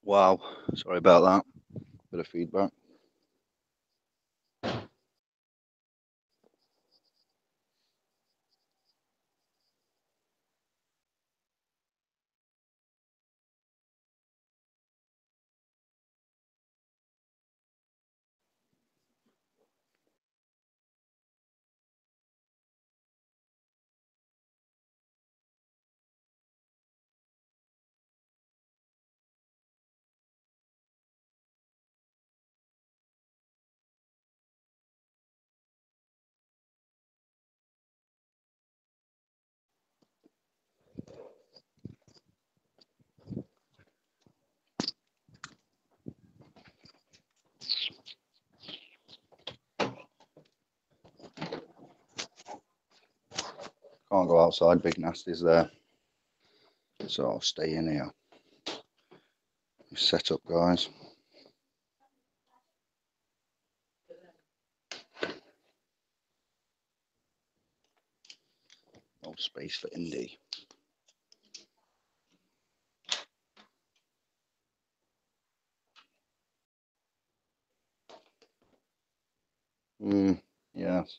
Wow, sorry about that. Bit of feedback. Can't go outside, big nasty's there. So I'll stay in here. Set up, guys. No space for Indy. Yes.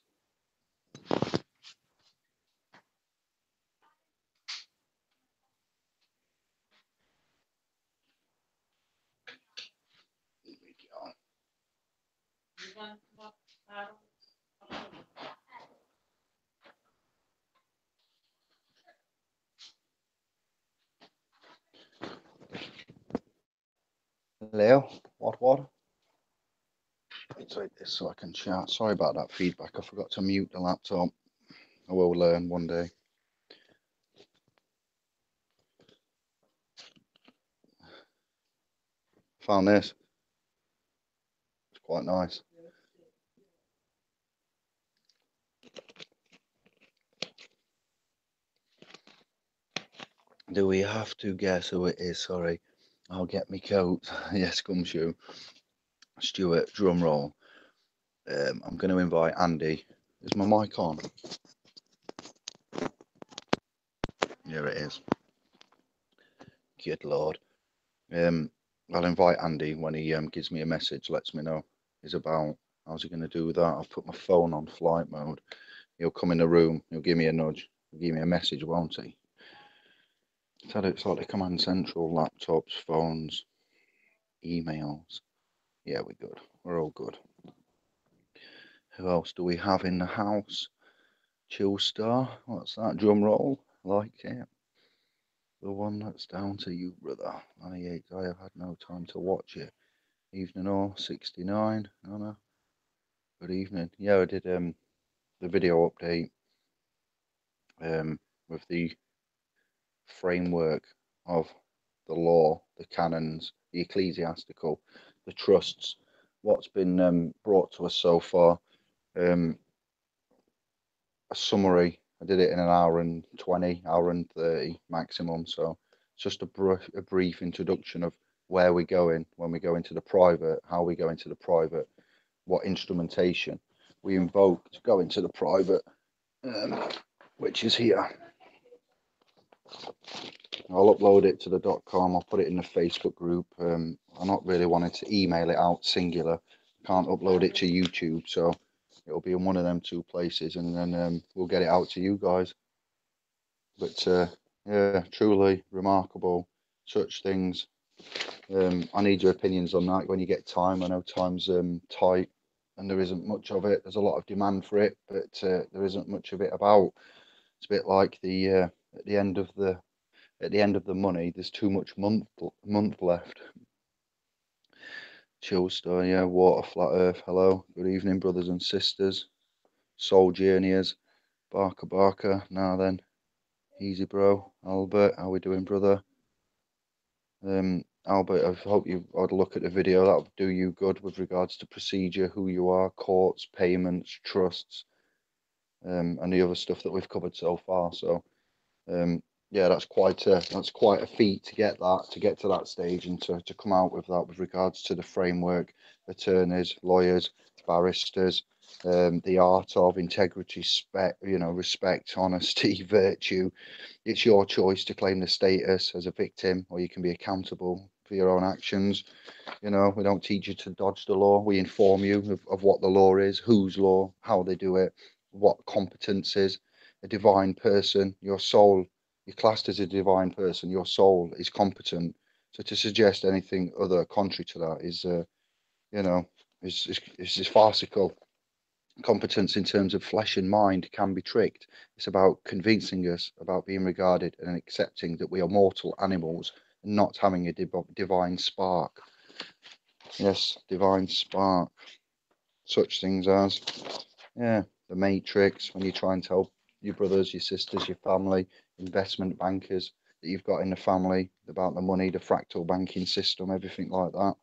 Hello. What? Let's take this so I can chat. Sorry about that feedback. I forgot to mute the laptop. I will learn one day. Found this. It's quite nice. Do we have to guess who it is? Sorry. I'll get me coat. Yes, Gumshoe. Stuart, drum roll. I'm going to invite Andy. Is my mic on? Here it is. Good Lord. I'll invite Andy when he gives me a message, lets me know he's about. How's he going to do that? I've put my phone on flight mode. He'll come in the room. He'll give me a nudge. He'll give me a message, won't he? So it's like the Command Central, laptops, phones, emails. Yeah, we're good. We're all good. Who else do we have in the house? Chill Star. What's that? Drum roll. Like it. The one that's down to you, brother. 98. I have had no time to watch it. Evening all. 69. Anna. Good evening. Yeah, I did the video update with the framework of the law, the canons, the ecclesiastical, the trusts, what's been brought to us so far. A summary. I did it in an hour and 20, hour and 30 maximum. So it's just a brief introduction of where we're going when we go into the private, how we go into the private, what instrumentation we invoke to go into the private, which is here. I'll upload it to the .com. I'll put it in the Facebook group. I'm not really wanting to email it out singular. Can't upload it to YouTube, so it'll be in one of them two places, and then we'll get it out to you guys. But yeah, truly remarkable. Such things. I need your opinions on that when you get time. I know time's tight, and there isn't much of it. There's a lot of demand for it, but there isn't much of it about. It's a bit like the at the end of the money, there's too much month left. Chill Star, yeah, Water, Flat Earth, hello, good evening, brothers and sisters, Soul Journeyers, Barker, now then, easy bro, Albert, how we doing, brother? Albert, I hope you had a look at the video. That'll do you good with regards to procedure, who you are, courts, payments, trusts, and the other stuff that we've covered so far. So yeah, that's quite a feat to get to that stage, and to come out with that with regards to the framework, attorneys, lawyers, barristers, the art of integrity, respect, honesty, virtue. It's your choice to claim the status as a victim, or you can be accountable for your own actions. We don't teach you to dodge the law. We inform you of what the law is, whose law, how they do it, what competence is. A divine person, your soul, you're classed as a divine person, your soul is competent. So to suggest anything other contrary to that is farcical. Competence in terms of flesh and mind can be tricked. It's about convincing us about being regarded and accepting that we are mortal animals and not having a divine spark. Yes, divine spark. Such things as, the matrix, when you try and tell your brothers, your sisters, your family, investment bankers that you've got in the family about the money, the fractal banking system, everything like that.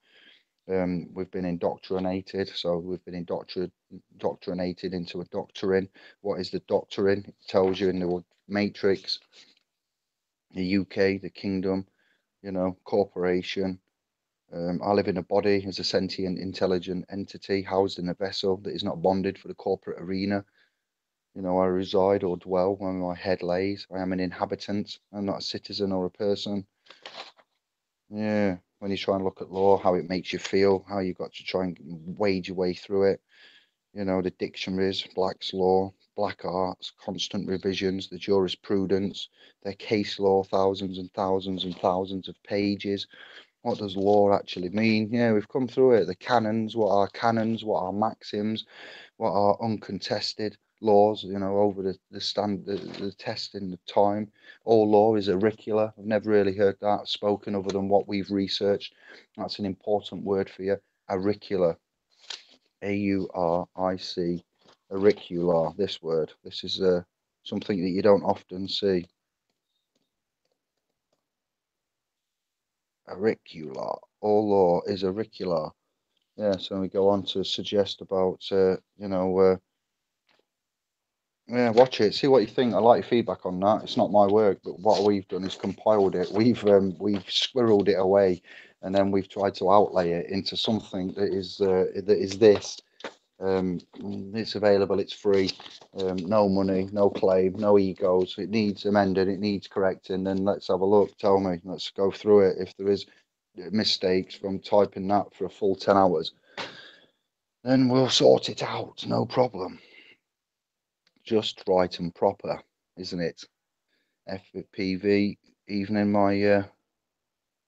We've been indoctrinated, so we've been indoctrinated into a doctrine. What is the doctrine? It tells you in the matrix, the UK, the kingdom, corporation. I live in a body as a sentient, intelligent entity housed in a vessel that is not bonded for the corporate arena. I reside or dwell where my head lays. I am an inhabitant. I'm not a citizen or a person. Yeah, when you try and look at law, how it makes you feel, how you've got to try and wade your way through it. The dictionaries, Black's law, black arts, constant revisions, the jurisprudence, their case law, thousands and thousands and thousands of pages. What does law actually mean? Yeah, we've come through it. The canons, what are canons, what are maxims, what are uncontested laws, over the test in the time. All law is auricular. I've never really heard that spoken other than what we've researched. That's an important word for you. Auricular. AURIC. Auricular. This word. This is something that you don't often see. Auricular. All law is auricular. Yeah, so we go on to suggest about, yeah, watch it, see what you think. I like your feedback on that. It's not my work, but what we've done is compiled it. We've squirreled it away, and then we've tried to outlay it into something that is this. It's available. It's free. No money, no claim, no egos. It needs amending. It needs correcting. Then let's have a look. Tell me. Let's go through it. If there is mistakes from typing that for a full 10 hours, then we'll sort it out. No problem. Just right and proper, isn't it? FPV, evening, my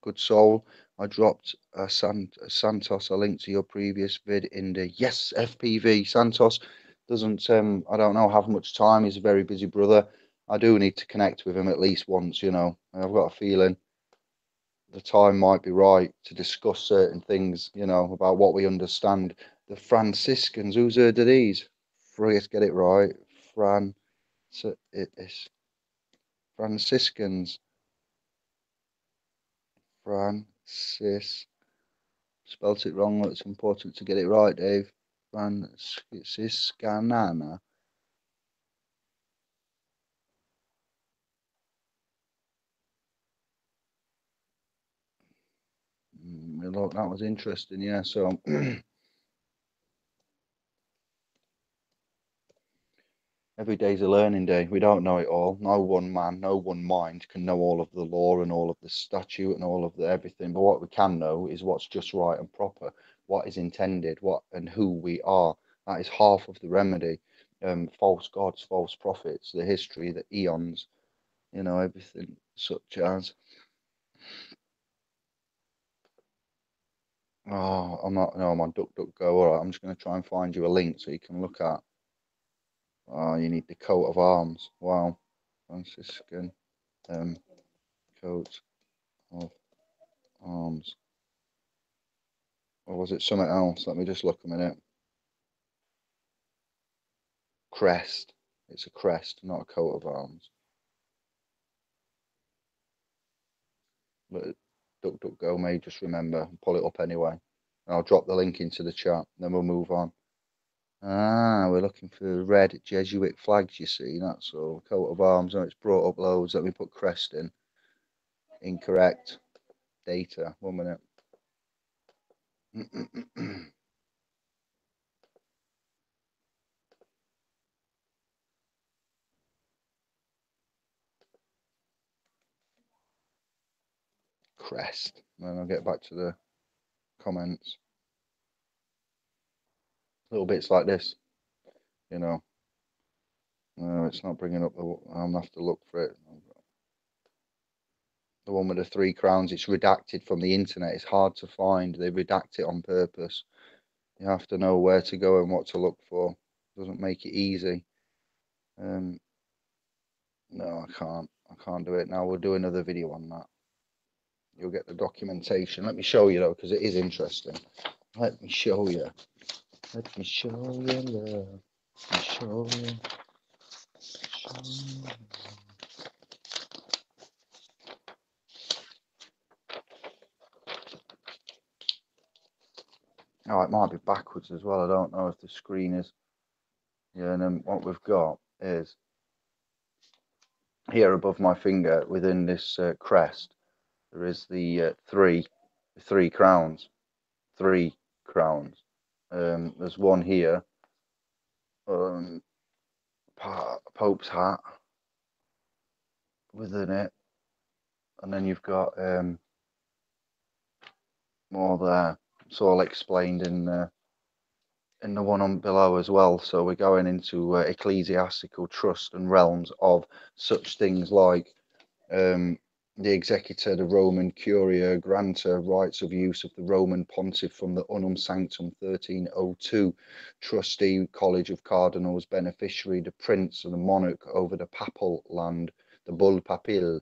good soul. I dropped Santos a link to your previous vid in the yes FPV. Santos doesn't I don't know, have much time. He's a very busy brother. I do need to connect with him at least once. I've got a feeling the time might be right to discuss certain things. About what we understand. The Franciscans. Who's heard of these? Let's get it right. Franciscans. Francis. Spelt it wrong. It's important to get it right, Dave. Franciscanana. Look, that was interesting. Yeah. So every day's a learning day. We don't know it all. No one man, no one mind can know all of the law and all of the statute and all of the everything. But what we can know is what's just right and proper, what is intended, what and who we are. That is half of the remedy. False gods, false prophets, the history, the eons, everything such as. Oh, I'm not. No, I'm on DuckDuckGo. All right, I'm just going to try and find you a link so you can look at. Oh, you need the coat of arms. Wow, Franciscan coat of arms. Or was it something else? Let me just look a minute. Crest. It's a crest, not a coat of arms. But DuckDuckGo may just remember and pull it up anyway. And I'll drop the link into the chat. Then we'll move on. Ah, we're looking for red Jesuit flags, you see, that's all. Coat of arms, oh, it's brought up loads. Let me put crest in. Incorrect. Data, 1 minute. Crest. And then I'll get back to the comments. Little bits like this, you know. No, it's not bringing up the. I'm gonna have to look for it. The one with the 3 crowns, it's redacted from the internet. It's hard to find. They redact it on purpose. You have to know where to go and what to look for. Doesn't make it easy. No, I can't. I can't do it now. We'll do another video on that. You'll get the documentation. Let me show you though, because it is interesting. Let me show you. Let me show you love. Let me show you. Show you. Oh, it might be backwards as well. I don't know if the screen is. Yeah, and then what we've got is here above my finger within this crest, there is the three crowns. 3 crowns. There's one here, Pope's hat within it, and then you've got more there. It's all explained in the one on below as well. So we're going into ecclesiastical trust and realms of such things like the executor, the Roman curia, grantor, rights of use of the Roman pontiff from the unum sanctum 1302, trustee, college of cardinals, beneficiary, the prince and the monarch over the papal land, the bull papil,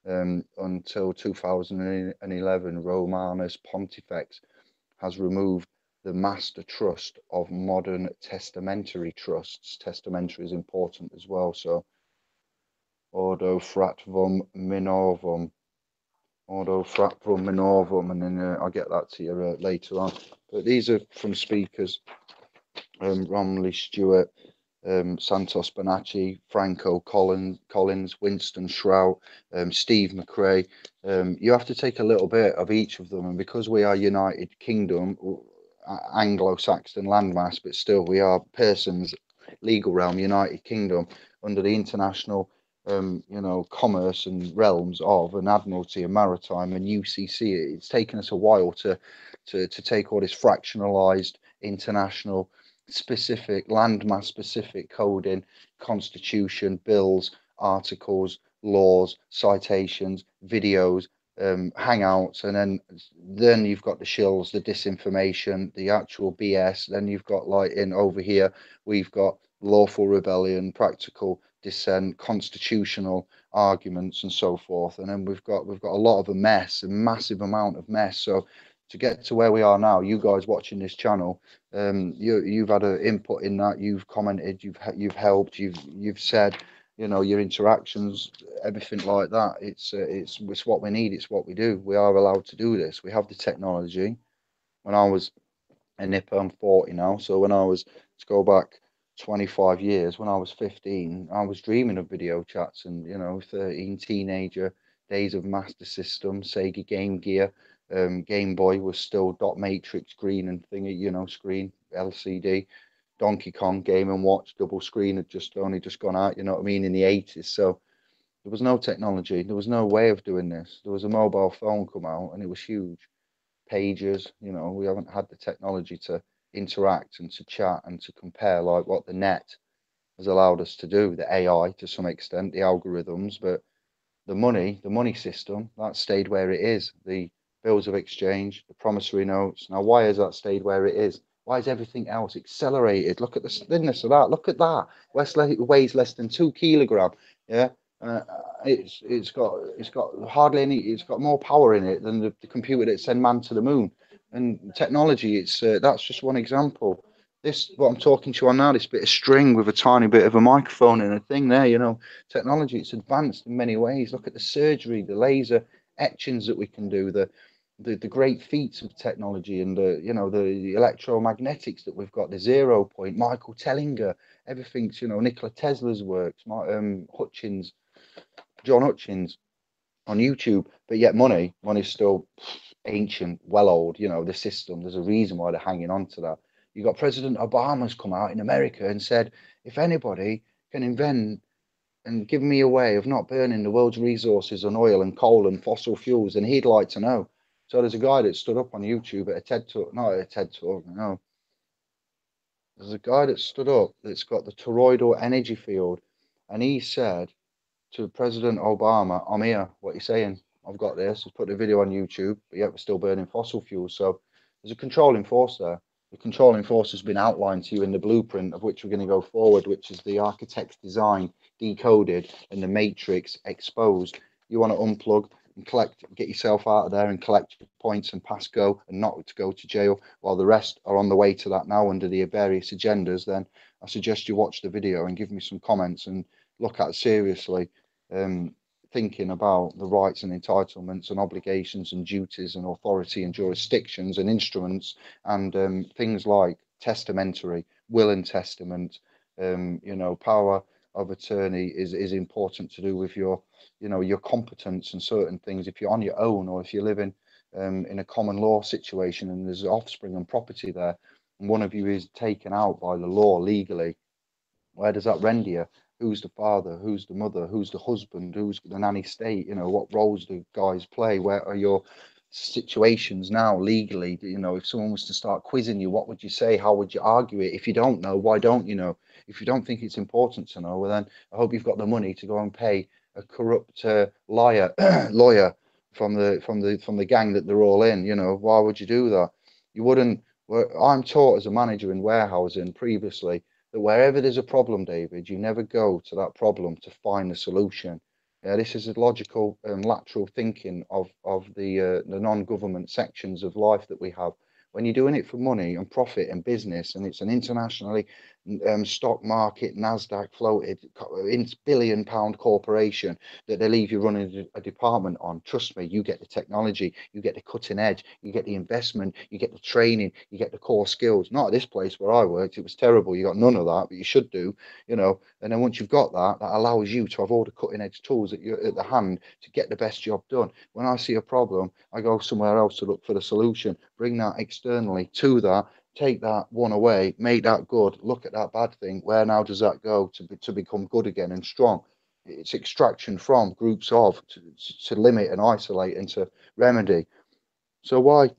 until 2011, Romanus Pontifex has removed the master trust of modern testamentary trusts. Testamentary is important as well. So, Ordo Fratvum Minorvum, and then I'll get that to you later on. But these are from speakers: Romley Stewart, Santos Bonacci, Franco Collins, Winston Shrout, Steve McRae. You have to take a little bit of each of them, and because we are United Kingdom, Anglo-Saxon landmass, but still we are persons, legal realm, United Kingdom, under the international commerce and realms of an admiralty and maritime and UCC. It's taken us a while to take all this fractionalized international specific landmass specific coding, constitution, bills, articles, laws, citations, videos, hangouts, and then you've got the shills, the disinformation, the actual BS. Then you've got, like, in over here we've got lawful rebellion, practical dissent, constitutional arguments, and so forth. And then we've got a lot of a mess, a massive amount of mess. So to get to where we are now, you guys watching this channel, you've had an input in that. You've commented, you've helped, you've said, your interactions, everything like that. It's what we need. It's what we do. We are allowed to do this. We have the technology. When I was a nipper, I'm 40 now. So when I was, let's go back 25 years, when I was 15, I was dreaming of video chats, and 13, teenager days of Master System, Sega Game Gear, Game Boy was still dot matrix green and thingy, screen, LCD. Donkey Kong, Game and Watch, double screen had only just gone out, you know what I mean, in the 80s. So there was no technology, there was no way of doing this. There was a mobile phone come out and it was huge. Pages, we haven't had the technology to interact and to chat and to compare like what the net has allowed us to do, the AI to some extent, the algorithms. But the money system, that stayed where it is. The bills of exchange, the promissory notes. Now, why has that stayed where it is? Why is everything else accelerated? Look at the thinness of that. Look at that. It weighs less than 2 kilograms. Yeah, it's got hardly any. It's got more power in it than the computer that sent man to the moon. And technology, it's that's just one example. This, what I'm talking to you on now, this bit of string with a tiny bit of a microphone and a thing there, technology, it's advanced in many ways. Look at the surgery, the laser etchings that we can do, the the great feats of technology and the the electromagnetics that we've got, the 0 point, Michael Tellinger, everything's Nikola Tesla's works, Hutchins, John Hutchins on YouTube, but yet money's still ancient, well old. The system. There's a reason why they're hanging on to that. You got President Obama's come out in America and said, if anybody can invent and give me a way of not burning the world's resources on oil and coal and fossil fuels, and he'd like to know. So there's a guy that stood up on YouTube at a TED Talk, not at a TED Talk, no. There's a guy that stood up that's got the toroidal energy field, and he said to President Obama, I'm here, what are you saying? I've got this. I've put the video on YouTube, but yet we're still burning fossil fuels. So there's a controlling force there. The controlling force has been outlined to you in the blueprint of which we're going to go forward, which is the architect's design decoded and the matrix exposed. You want to unplug and collect, get yourself out of there and collect your points and pass go and not to go to jail, while the rest are on the way to that now under the various agendas. Then I suggest you watch the video and give me some comments and look at seriously thinking about the rights and entitlements and obligations and duties and authority and jurisdictions and instruments and things like testamentary, will and testament. Power of attorney is important to do with your your competence and certain things. If you're on your own, or if you're living in a common law situation and there's offspring and property there, and one of you is taken out by the law legally, where does that render you? Who's the father? Who's the mother? Who's the husband? Who's the nanny state? What roles do guys play? Where are your situations now legally? If someone was to start quizzing you, what would you say? How would you argue it? If you don't know, why don't you know? If you don't think it's important to know, well then I hope you've got the money to go and pay a corrupt lawyer from the gang that they're all in. Why would you do that? You wouldn't. I'm taught as a manager in warehousing previously that wherever there's a problem, David, you never go to that problem to find the solution. This is a logical and lateral thinking of the non-government sections of life that we have. When you're doing it for money and profit and business, and it's an internationally stock market, NASDAQ floated, billion-pound corporation that they leave you running a department on, trust me, you get the technology, you get the cutting edge, you get the investment, you get the training, you get the core skills. Not at this place where I worked, it was terrible. You got none of that, but you should do, and then once you've got that, that allows you to have all the cutting edge tools at the hand to get the best job done. When I see a problem, I go somewhere else to look for the solution, bring that externally to that, take that one away, make that good, look at that bad thing, where now does that go to become good again and strong? It's extraction from groups of to limit and isolate and to remedy. So why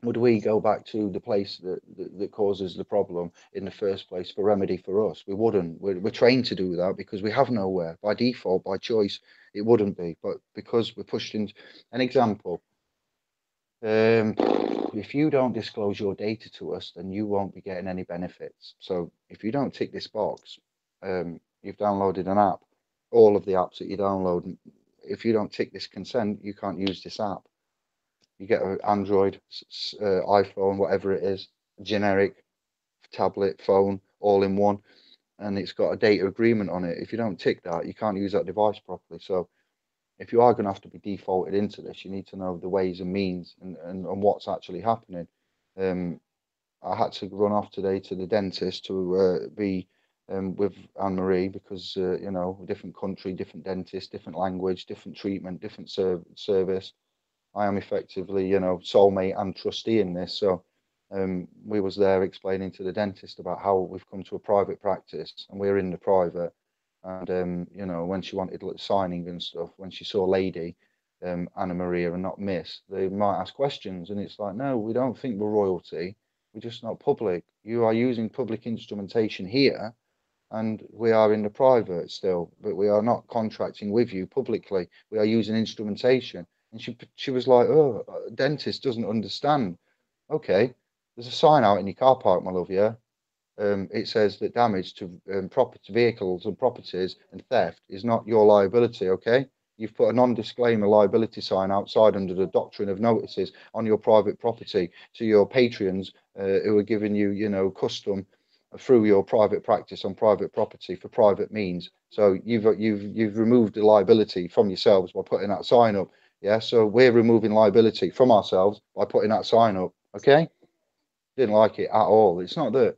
would we go back to the place that causes the problem in the first place for remedy for us? We wouldn't. We're trained to do that because we have nowhere. By default, by choice, it wouldn't be. But because we're pushed into an example, if you don't disclose your data to us, then you won't be getting any benefits. So if you don't tick this box, you've downloaded an app, all of the apps that you download, if you don't tick this consent, you can't use this app. You get an Android, iPhone, whatever it is, generic tablet, phone, all in one, and it's got a data agreement on it. If you don't tick that, you can't use that device properly. So if you are going to have to be defaulted into this, you need to know the ways and means and what's actually happening. I had to run off today to the dentist to be with Anne-Marie because, different country, different dentist, different language, different treatment, different service. I am effectively, soulmate and trustee in this. So we was there explaining to the dentist about how we've come to a private practice and we're in the private. And, when she wanted signing and stuff, when she saw Lady, Anna Maria and not Miss, they might ask questions. And it's like, no, we don't think we're royalty. We're just not public. You are using public instrumentation here and we are in the private still, but we are not contracting with you publicly. We are using instrumentation. And she was like, oh, dentist doesn't understand. Okay, there's a sign out in your car park, my love, yeah? It says that damage to property, vehicles and properties and theft is not your liability, okay? You've put a non-disclaimer liability sign outside under the doctrine of notices on your private property to your patrons who are giving you, custom through your private practice on private property for private means. So you've removed the liability from yourselves by putting that sign up. Yeah, so we're removing liability from ourselves by putting that sign up. Okay, didn't like it at all. It's not that.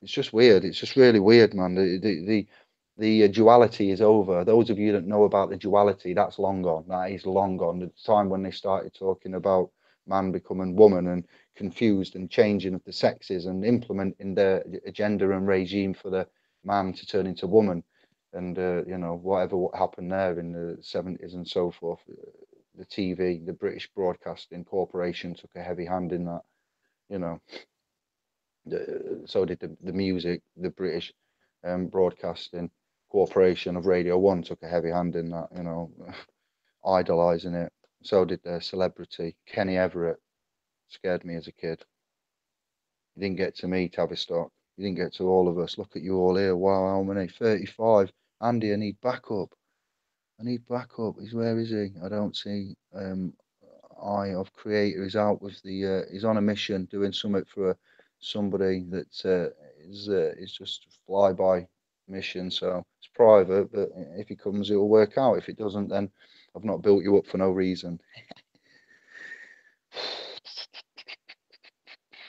It's just weird. It's just really weird, man. The duality is over. Those of you that know about the duality, that's long gone. That is long gone. The time when they started talking about man becoming woman and confused and changing of the sexes and implementing their agenda and regime for the man to turn into woman, and you know, what happened there in the 70s and so forth. The TV, the British Broadcasting Corporation took a heavy hand in that. You know, so did the music. The British Broadcasting Corporation of Radio 1 took a heavy hand in that, you know, idolising it. So did the celebrity Kenny Everett. Scared me as a kid. You didn't get to me, Tavistock. You didn't get to all of us. Look at you all here. Wow, how many? 35. Andy, I need backup. I need backup. Where is he? I don't see. Eye of Creator is out with the. He's on a mission doing something for somebody that is just a flyby mission. So it's private, but if he comes, it'll work out. If it doesn't, then I've not built you up for no reason.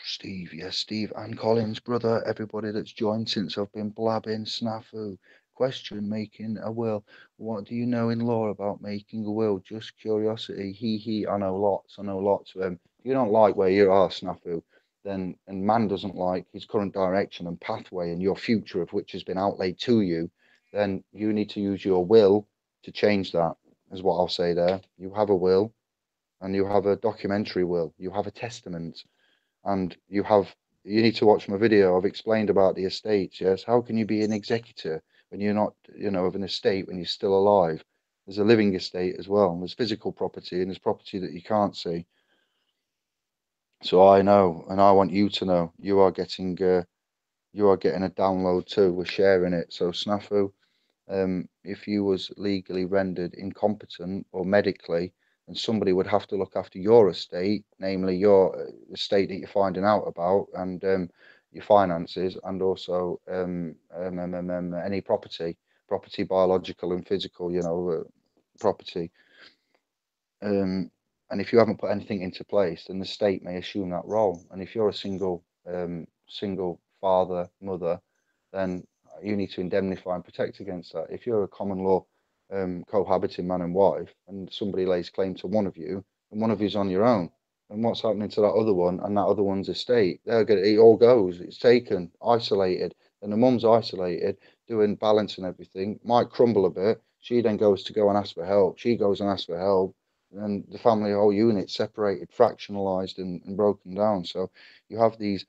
Steve, yes, Steve and Collins, brother, everybody that's joined since I've been blabbing. Snafu, question, making a will. What do you know in law about making a will? Just curiosity. I know lots. I know lots. If you don't like where you are, Snafu, then, and man doesn't like his current direction and pathway and your future of which has been outlaid to you, then you need to use your will to change that, is what I'll say there. You have a will and you have a documentary will. You have a testament. And you need to watch my video. I've explained about the estates. Yes, how can you be an executor when you're not, you know, of an estate when you're still alive? There's a living estate as well. There's physical property and there's property that you can't see. So I know, and I want you to know. You are getting a download too. We're sharing it. So Snafu, if you was legally rendered incompetent or medically, and somebody would have to look after your estate, namely your estate that you're finding out about, and your finances, and also any property, biological and physical, you know, property. And if you haven't put anything into place, then the state may assume that role. And if you're a single father, mother, then you need to indemnify and protect against that. If you're a common law cohabiting man and wife, and somebody lays claim to one of you, and one of you's on your own, and what's happening to that other one and that other one's estate? It all goes. It's taken, isolated, and the mum's isolated, doing balance and everything. Might crumble a bit. She then goes to go and ask for help. She goes and asks for help, and the family whole unit separated, fractionalized, and broken down. So you have these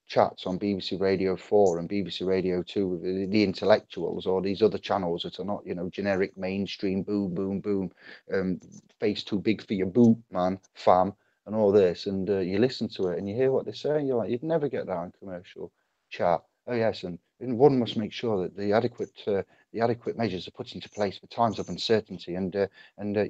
chats on BBC Radio 4 and BBC Radio 2 with the intellectuals, or these other channels that are not, you know, generic mainstream, boom, boom, boom, face too big for your boot, man, fam, and all this. And you listen to it and you hear what they say, you're like, you'd never get that on commercial chat. Oh, yes, and one must make sure that the adequate measures are put into place for times of uncertainty, and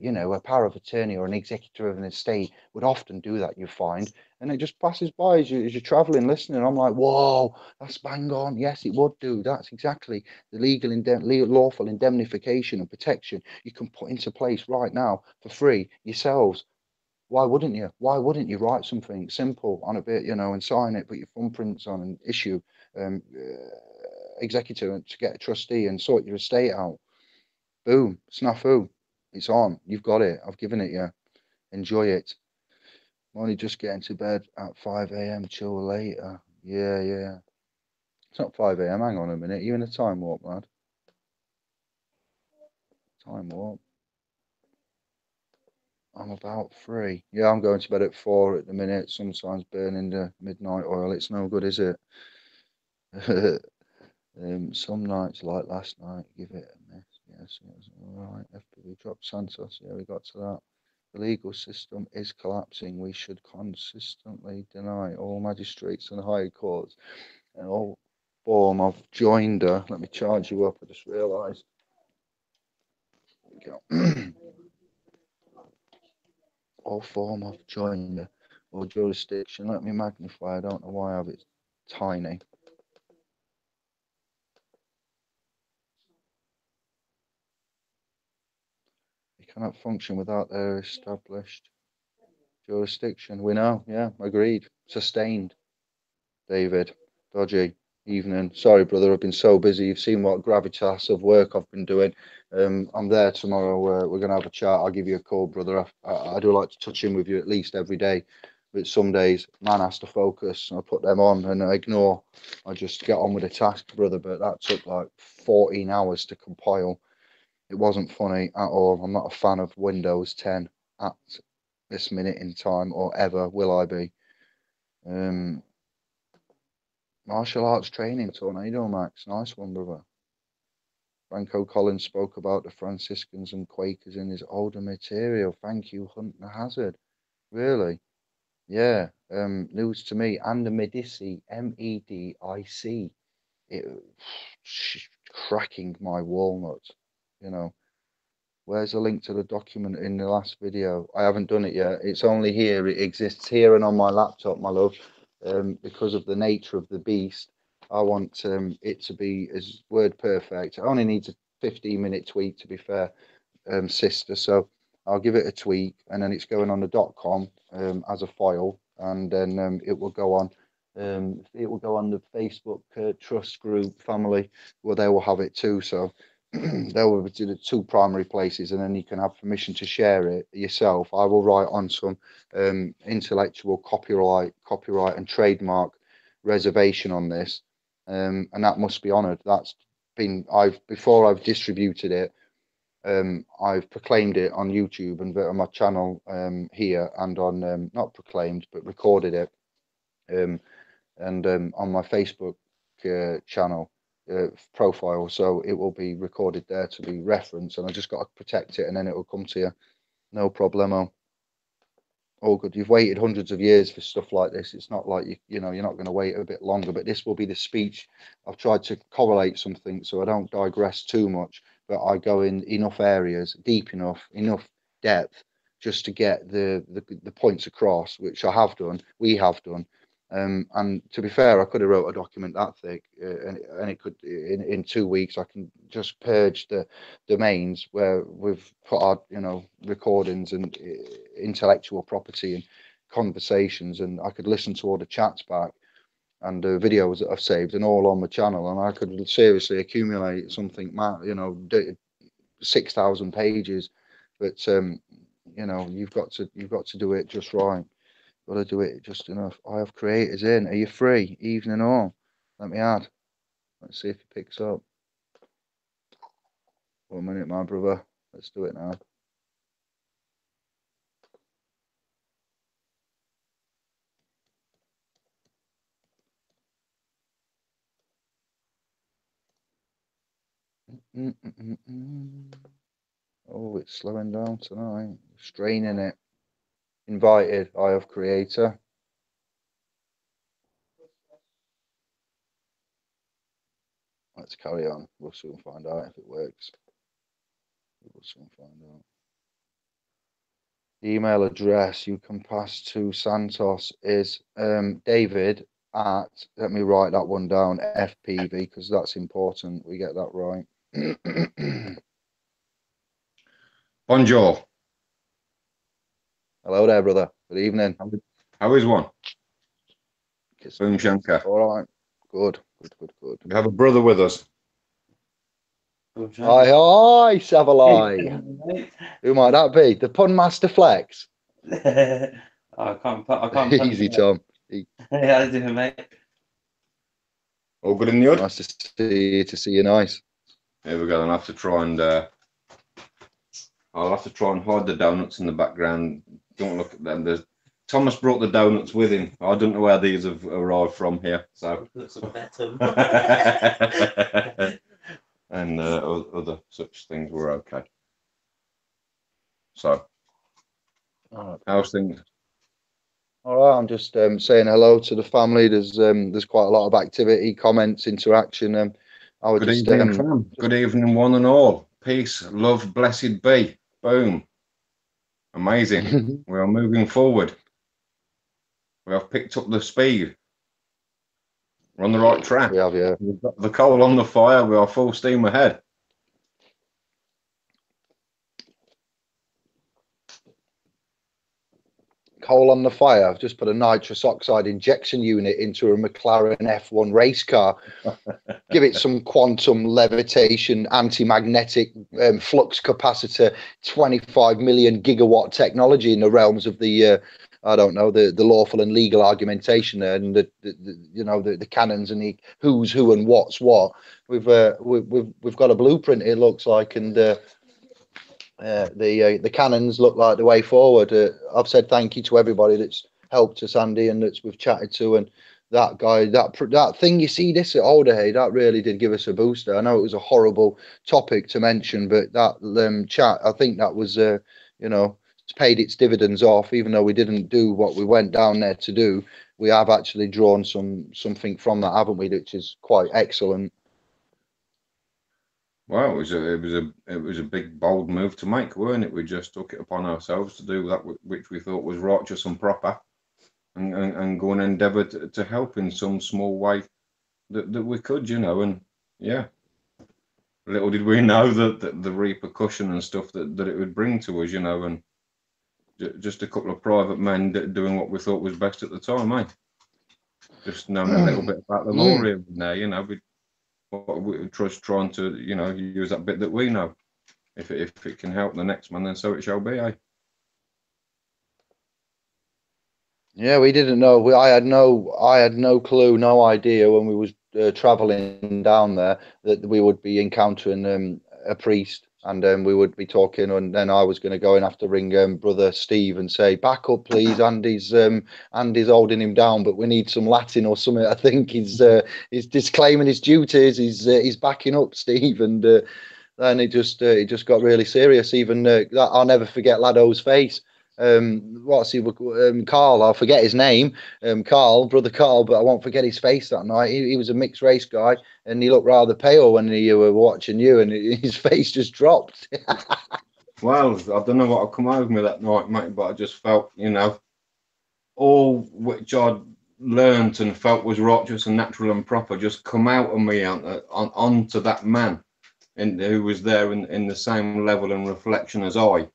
you know, a power of attorney or an executor of an estate would often do that, you find, and it just passes by as you're traveling, listening. I'm like, whoa, that's bang on. Yes, it would do. That's exactly the lawful indemnification and protection you can put into place right now for free yourselves. Why wouldn't you? Why wouldn't you write something simple on a bit, you know, and sign it, put your thumbprints on, and issue executor to get a trustee and sort your estate out? Boom, snafu, it's on. You've got it. I've given it you. Enjoy it. I'm only just getting to bed at 5 a.m. Chill later. Yeah. It's not 5 a.m. Hang on a minute. You in a time warp, lad? Time warp. I'm about 3. Yeah, I'm going to bed at 4 at the minute. Sometimes burning the midnight oil. It's no good, is it? Some nights like last night, give it a miss. Yes, it was all right. FPV dropped Santos. Yeah, we got to that. The legal system is collapsing. We should consistently deny all magistrates and high courts and all form of joinder. Let me charge you up. I just realised. All form of joinder or jurisdiction. Let me magnify. I don't know why I have it tiny. cannot function without their established jurisdiction. We know, yeah, agreed. Sustained. David, dodgy evening. Sorry, brother, I've been so busy. You've seen what gravitas of work I've been doing. I'm there tomorrow. We're going to have a chat. I'll give you a call, brother. I do like to touch in with you at least every day. But some days, man has to focus. I put them on and I ignore. I just get on with the task, brother. But that took like 14 hours to compile. It wasn't funny at all. I'm not a fan of Windows 10 at this minute in time, or ever will I be. Martial arts training tornado, Max. Nice one, brother. Franco Collins spoke about the Franciscans and Quakers in his older material. Thank you, Hunter Hazard. Really? Yeah. News to me. And the Medici, Medic. It cracking my walnuts. You know. Where's the link to the document in the last video? I haven't done it yet. It's only here. It exists here and on my laptop, my love. Because of the nature of the beast, I want it to be as word perfect. It only needs a 15-minute tweak, to be fair, sister. So I'll give it a tweak, and then it's going on the .com as a file, and then it will go on. It will go on the Facebook trust group family, where they will have it too. So they will be the two primary places, and then you can have permission to share it yourself. I will write on some intellectual copyright and trademark reservation on this, and that must be honoured. That's been before I've distributed it. I've proclaimed it on YouTube and on my channel here, and on not proclaimed but recorded it, and on my Facebook channel. Profile, so it will be recorded there to be referenced, and I just got to protect it, and then it will come to you. No problemo. All good. You've waited hundreds of years for stuff like this. It's not like you know, you're not going to wait a bit longer, but this will be the speech. I've tried to correlate something so I don't digress too much, but I go in enough areas, deep enough depth, just to get the points across, which I have done. We have done. And to be fair, I could have wrote a document that thick, and it could in 2 weeks. I can just purge the domains where we've put our recordings and intellectual property and conversations, and I could listen to all the chats back and the videos that I've saved, and all on my channel, and I could seriously accumulate something, 6,000 pages. But you've got to do it just right. Got to do it just enough. I have creators in. Are you free? Evening all. Let me add. Let's see if it picks up. 1 minute, my brother. Let's do it now. Oh, it's slowing down tonight. Straining it. Invited. I have creator. Let's carry on. We'll soon find out if it works. We'll soon find out. Email address you can pass to Santos is David at, let me write that one down, FPV, because that's important. We get that right. Bonjour. Hello there, brother. Good evening. How is one? Boom Shankar. All right. Good. We have a brother with us. Hi, Savalai. Who might that be? The Pun Master Flex. I can't. Easy, Tom. How you doing, mate? All good in the hood? Nice to see you. Nice. Here we go. I'll have to try and hide the donuts in the background. Don't look at them. Thomas brought the donuts with him. I don't know where these have arrived from here. So. And other such things were okay. So, how's things? All right, I'm just saying hello to the family. There's quite a lot of activity, comments, interaction. I would Good evening, fam. Good evening, one and all. Peace, love, blessed be. Boom. Amazing. We are moving forward. We have picked up the speed. We're on the right track. We have, yeah. We've got the coal on the fire. We are full steam ahead. coal on the fire. I've just put a nitrous oxide injection unit into a McLaren F1 race car. Give it some quantum levitation, anti-magnetic flux capacitor, 25 million gigawatt technology in the realms of the I don't know, the lawful and legal argumentation there, and the canons and the who's who and what's what. We've got a blueprint, it looks like, and the canons look like the way forward. I've said thank you to everybody that's helped us, Andy, and that's we've chatted to, and that guy, that thing you see this at Alderhay, that really did give us a booster. I know it was a horrible topic to mention, but that chat, I think that was it's paid its dividends off. Even though we didn't do what we went down there to do, we have actually drawn something from that, haven't we? Which is quite excellent. Well, it was a big bold move to make, weren't it? We just took it upon ourselves to do that which we thought was righteous and proper, and go and endeavour to help in some small way that we could, and yeah. Little did we know that the repercussion and stuff that it would bring to us, and just a couple of private men doing what we thought was best at the time, eh? Just knowing a little bit about the law here and there, we're just trying to, use that bit that we know. If it can help the next man, then so it shall be, eh? Yeah, we didn't know. I had no clue, no idea when we was traveling down there that we would be encountering a priest, and we would be talking, and then I was going to go and have to ring brother Steve and say, back up please, Andy's holding him down, but we need some Latin or something. I think he's disclaiming his duties, he's backing up, Steve, and then it just got really serious. Even that, I'll never forget Lado's face. What's he? Carl. I'll forget his name. Brother Carl, but I won't forget his face that night. He was a mixed race guy, and he looked rather pale when he were watching you, and his face just dropped. Well, I don't know what had come over me that night, mate, but I just felt, all which I'd learnt and felt was righteous and natural and proper just come out of me onto that man, and who was there in the same level and reflection as I.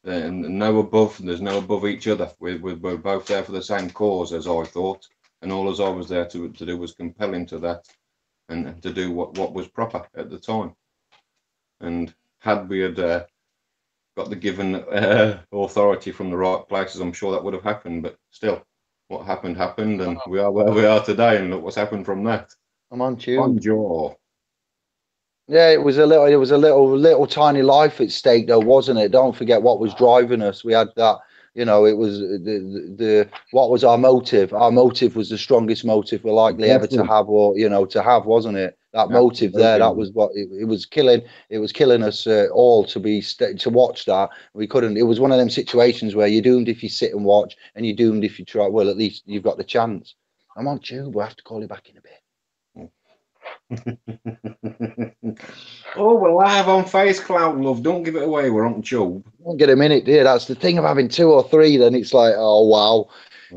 And there's no above each other. We're both there for the same cause, as I thought, and all as I was there to do was compel him to that, and to do what was proper at the time. And had we had got the given authority from the right places, I'm sure that would have happened. But still, what happened, and we are where we are today, and look what's happened from that. I'm on tube. Bonjour. Yeah, it was a little tiny life at stake, though, wasn't it? Don't forget what was driving us. We had that, it was what was our motive? Our motive was the strongest motive we're likely ever to have, or to have, wasn't it? That motive there, that was what it was killing. It was killing us all to watch that. We couldn't. It was one of them situations where you're doomed if you sit and watch, and you're doomed if you try. Well, at least you've got the chance. I'm on tube. We'll have to call you back in a bit. Oh, we're live on Face Cloud, love. Don't give it away. We're on tube. Don't get a minute, dear. That's the thing of having 2 or 3. Then it's like, oh wow,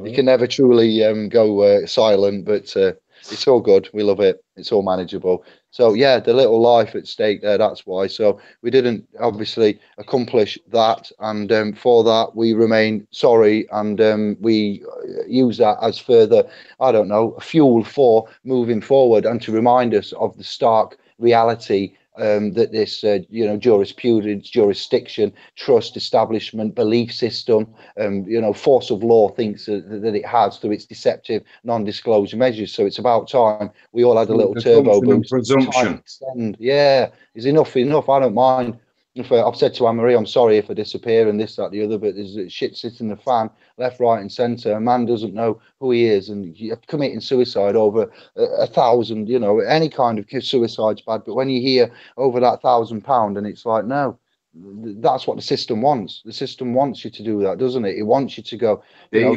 you can never truly go silent. But it's all good. We love it. It's all manageable. So yeah, the little life at stake there. That's why. So we didn't obviously accomplish that, and for that we remain sorry, and we use that as further, I don't know, fuel for moving forward, and to remind us of the stark reality that this jurisprudence, jurisdiction, trust, establishment, belief system, force of law thinks that it has through its deceptive non-disclosure measures. So it's about time we all had a little turbo boost. Presumption. Yeah, is enough. I don't mind. I've said to Anne-Marie, I'm sorry if I disappear and this, that, the other, but there's shit sitting in the fan, left, right, and centre. A man doesn't know who he is, and you're committing suicide over 1,000. Any kind of suicide's bad, but when you hear over that £1,000, and it's like, no, that's what the system wants. The system wants you to do that, doesn't it? It wants you to go.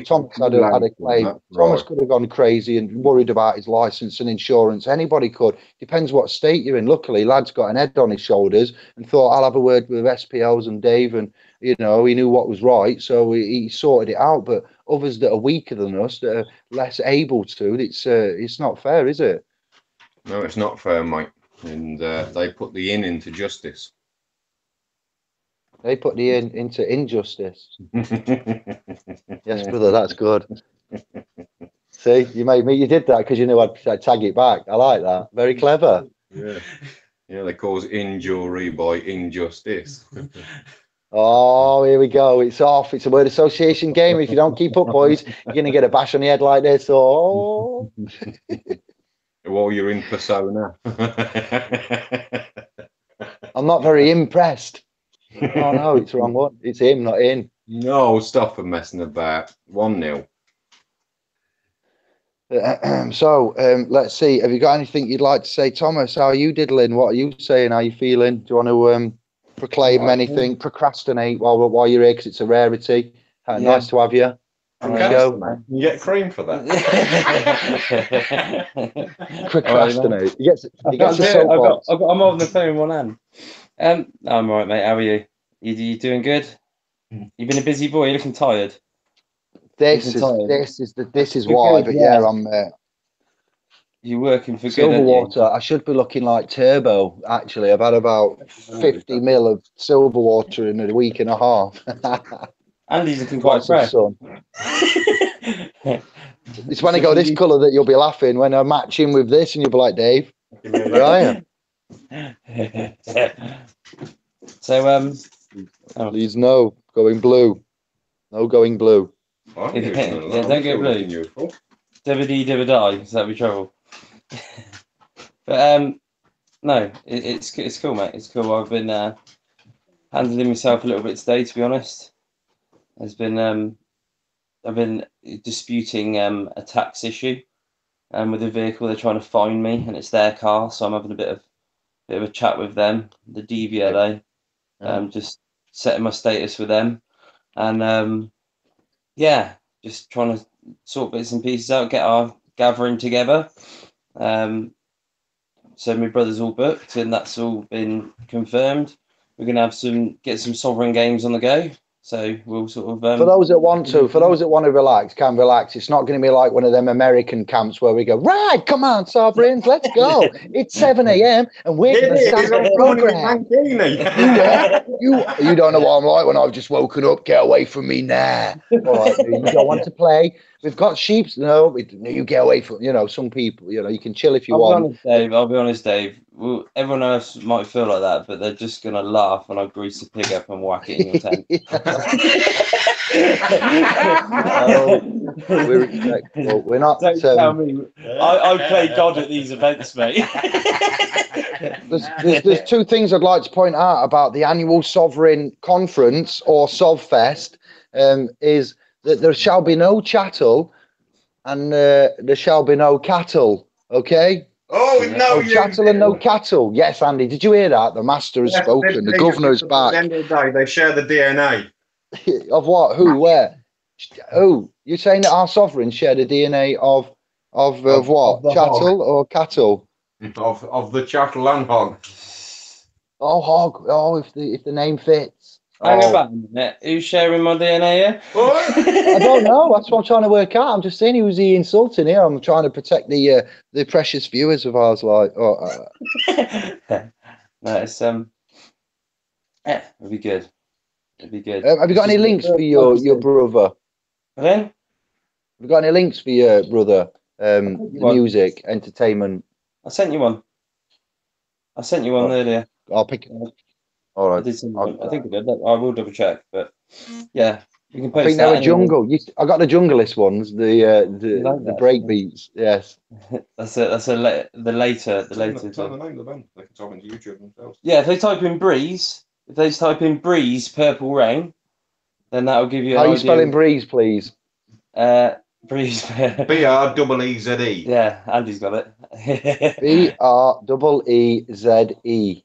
Thomas had a claim. Right. Thomas could have gone crazy and worried about his license and insurance. Anybody could. Depends what state you're in. Luckily, lad's got an head on his shoulders and thought, I'll have a word with SPLs and Dave, and he knew what was right, so he sorted it out. But others that are weaker than us, that are less able to, it's not fair, is it? No, it's not fair, mate. And they put the into justice. They put the into injustice. Yes, brother, that's good. See, you did that because you knew I'd tag it back. I like that. Very clever. Yeah. Yeah, they cause injury by injustice. Oh, here we go. It's off. It's a word association game. If you don't keep up, boys, you're going to get a bash on the head like this. Oh. While you're in persona. I'm not very impressed. Oh, no, it's the wrong one. It's him, not in. No, stop and messing about. 1-0. So, let's see. Have you got anything you'd like to say, Thomas? How are you diddling? What are you saying? How are you feeling? Do you want to proclaim anything? Procrastinate while you're here because it's a rarity. Nice to have you. Procrastinate. You get cream for that. Procrastinate. He gets I'm on the phone in one hand. I'm all right, mate. How are you? You doing good? You've been a busy boy. You're looking tired. This is why. But yeah, I'm. You're working for Silverwater. good, I should be looking like Turbo. Actually, I've had about 50 mil of Silverwater in a week and a half. Andy's looking quite fresh. It's when I go this colour that you'll be laughing. When I match in with this, and you'll be like, Dave, where are you? So please no going blue. No going blue. Yeah, don't go blue. Dividee, so that'd be trouble. But no, it's cool, mate. It's cool. I've been handling myself a little bit today, to be honest. I've been disputing a tax issue with a vehicle. They're trying to fine me, and it's their car, so I'm having a bit of a chat with them, the DVLA. Just setting my status with them, and yeah, just trying to sort bits and pieces out, get our gathering together. So my brother's all booked, and that's all been confirmed. We're gonna get some sovereign games on the go. So we'll sort of for those that want to relax, can relax. It's not going to be like one of them American camps where we go, right, come on, sovereigns, let's go. It's 7 a.m. and we're going to start the program. You don't know what I'm like when I've just woken up. Get away from me now. All right, you don't want to play. We've got sheep. No, you get away from, some people, you can chill if you want. I'll be honest, Dave. Well, everyone else might feel like that, but they're just going to laugh when I grease the pig up and whack it in your tent. We're respectful. We're not. Don't tell me. I play God at these events, mate. There's two things I'd like to point out about the annual Sovereign Conference or Sovfest. Is that there shall be no chattel and there shall be no cattle. Okay. Oh, no chattel and no cattle. Yes, Andy, did you hear that? The master has spoken. The governor is back. At the end of the day, they share the DNA. Of what? Who? Where? Who? You're saying that our sovereigns share the DNA of what? Of chattel hog. Or cattle? Of the chattel and hog. Oh, hog. Oh, if the name fits. Hang about a minute. Who's sharing my DNA here? I don't know. That's what I'm trying to work out. I'm just saying, who's he insulting here? I'm trying to protect the precious viewers of ours. Like, no, it's it'll be good. It'll be good. Have you got any links for your brother? Then? Have you got any links for your brother? The music, entertainment. I sent you one. Earlier. I'll pick it up. All right. I think I did. I will double check, but yeah, you can post. I think they're a jungle. I got the junglist ones, the break beats. Yes. That's the later. Tell the name of the band. They can type into YouTube themselves. Yeah, if they type in Breeze, Purple Rain, then that'll give you. How are you spelling Breeze, please? Breeze. BREEZE. Yeah, Andy's got it. BREEZE.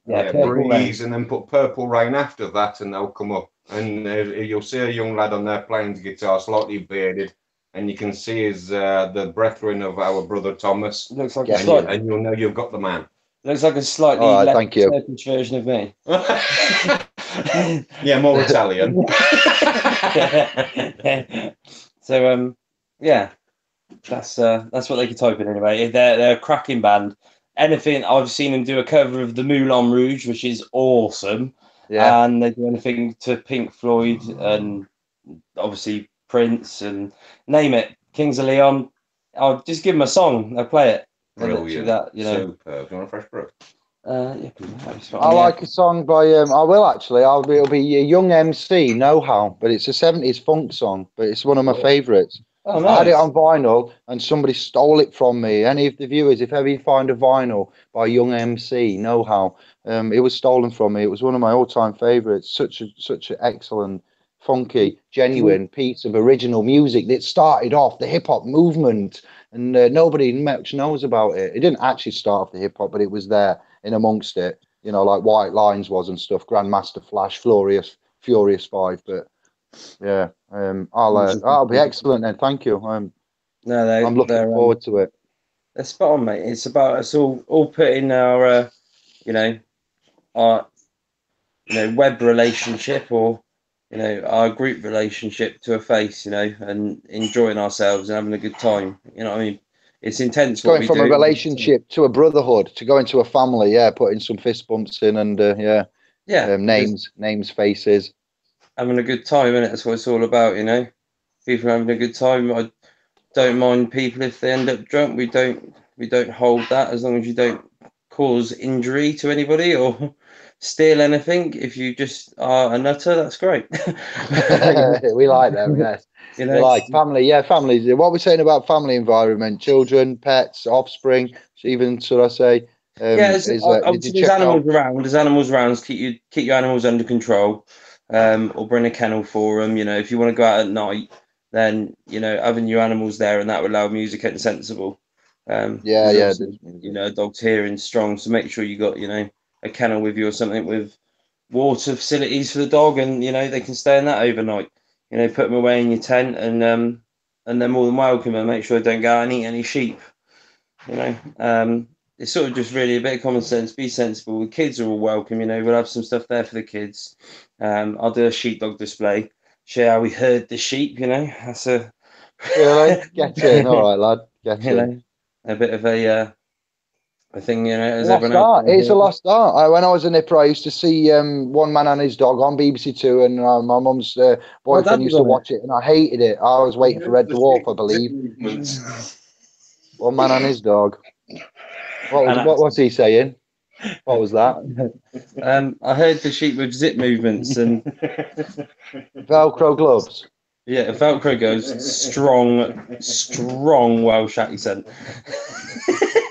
Yeah, Breeze, and then put Purple Rain after that, and they'll come up. And you'll see a young lad on there playing the guitar, slightly bearded, and you can see his the brethren of our brother Thomas. Looks like and you'll know you've got the man. Looks like a slightly less Turkish version of me. Yeah, more Italian. So yeah, that's what they could type in anyway. They're a cracking band. Anything I've seen them do a cover of the Moulin Rouge, which is awesome. Yeah. and they do anything to Pink Floyd and obviously Prince and name it, Kings of Leon. I'll just give them a song, they'll play it. Brilliant. That, you know. Superb. Do you want a fresh brew? Yeah, I like a song by I will actually. It'll be Young MC, Know How, but it's a 70s funk song, but it's one of my favourites. Oh, I had it nice. on vinyl and somebody stole it from me. Any of the viewers, if ever you find a vinyl by Young MC, Know How, it was stolen from me. It was one of my all-time favourites. Such an excellent, funky, genuine piece of original music that started off the hip hop movement, and nobody much knows about it. It didn't actually start off the hip hop, but it was there in amongst it. You know, like White Lines was and stuff. Grandmaster Flash, Furious 5, but. Yeah, I'll be excellent then. Thank you. I'm looking forward to it. They're spot on, mate. It's about us all putting our, you know, our, web relationship or, our group relationship to a face, and enjoying ourselves and having a good time. You know what I mean? It's intense. It's going from a relationship to a brotherhood to going to a family. Yeah, putting some fist bumps in and names, faces. Having a good time, and that's what it's all about, People having a good time. I don't mind people if they end up drunk. We don't hold that as long as you don't cause injury to anybody or steal anything. If you just are a nutter, that's great. We like them, yes. We like family, families. What we're saying about family environment, children, pets, offspring, even should I say? There's animals around. There's animals around. Keep your animals under control. Or bring a kennel for them. If you want to go out at night, then having your animals there and that will allow music and sensible. A dog's hearing strong, so make sure you got a kennel with you or something with water facilities for the dog, and they can stay in that overnight. Put them away in your tent, and they're more than welcome. And make sure they don't go out and eat any sheep. It's sort of just really a bit of common sense. Be sensible. The kids are all welcome. We'll have some stuff there for the kids. I'll do a sheepdog display. Share how we herd the sheep. That's a really get in. All right, lad. Get in. A bit of a thing. As lost art. It's a lost art. When I was a nipper, I used to see One Man and His Dog on BBC Two, and my mum's boyfriend used to watch it, and I hated it. I was waiting for Red Dwarf, I believe. One Man and His Dog. What was he saying? What was that? I heard the sheep with zip movements and Velcro gloves. Yeah, Velcro goes strong Welsh accent.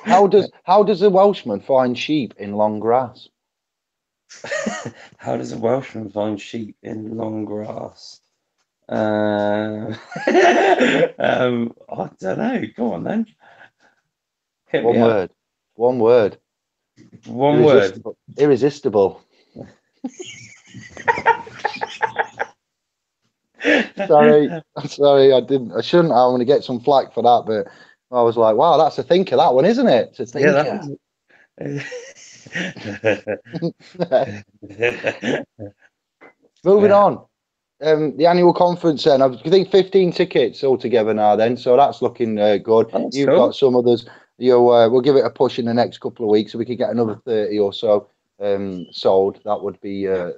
How does a Welshman find sheep in long grass? How does a Welshman find sheep in long grass? I don't know. Go on then. One word. Irresistible. Sorry. I shouldn't. I'm going to get some flack for that, but I was like, wow, that's a thinker, that one, isn't it? It's a thinker. Moving on. The annual conference then, I think 15 tickets altogether now then, so that's looking good. You've got some others. We'll give it a push in the next couple of weeks so we can get another 30 or so sold. That would be a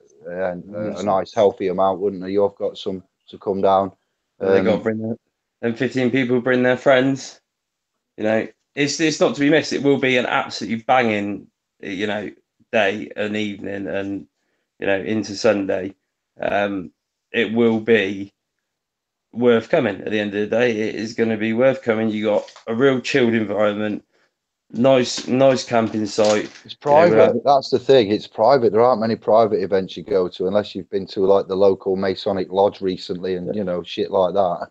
nice healthy amount, wouldn't it? You've got some to come down. They got to bring them 15 people, bring their friends. It's not to be missed. It will be an absolutely banging day and evening and into Sunday. It will be worth coming. At the end of the day, it is going to be worth coming. You got a real chilled environment, nice camping site. It's private. That's the thing. It's private. There aren't many private events you go to unless you've been to like the local Masonic Lodge recently and shit like that.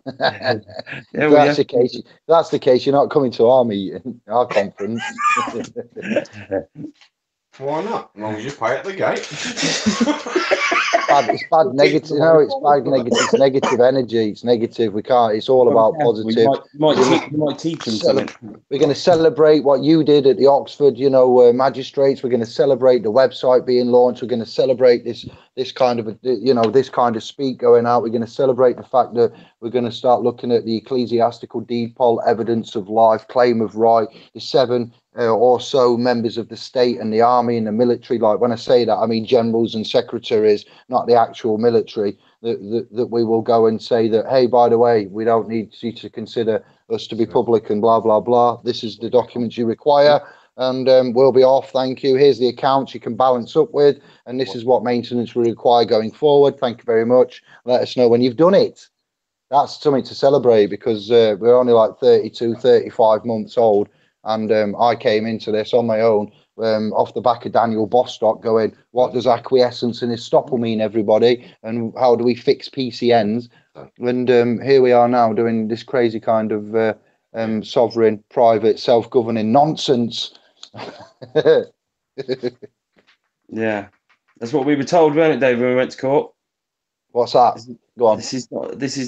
That's the case. You're not coming to our meeting, our conference. Why not? As long as you pay at the gate. It's bad negative. No, it's bad negative. It's negative energy. It's negative. We can't. It's all about positive. You might teach them something. We're going to celebrate what you did at the Oxford, magistrates. We're going to celebrate the website being launched. We're going to celebrate this kind of, this kind of speak going out. We're going to celebrate the fact that we're going to start looking at the ecclesiastical deed poll, evidence of life, claim of right, the 7 or so members of the state and the army and the military. Like when I say that, I mean generals and secretaries, not the actual military. That we will go and say that, hey, by the way, we don't need you to consider us to be public and blah, blah, blah. This is the documents you require. And we'll be off. Thank you. Here's the accounts you can balance up with. And this is what maintenance we require going forward. Thank you very much. Let us know when you've done it. That's something to celebrate because we're only like 32, 35 months old. And I came into this on my own off the back of Daniel Bostock going, what does acquiescence and estoppel mean, everybody? And how do we fix PCNs? And here we are now doing this crazy kind of sovereign, private, self-governing nonsense. Yeah, that's what we were told, weren't it, Dave, when we went to court? What's that? Go on. This is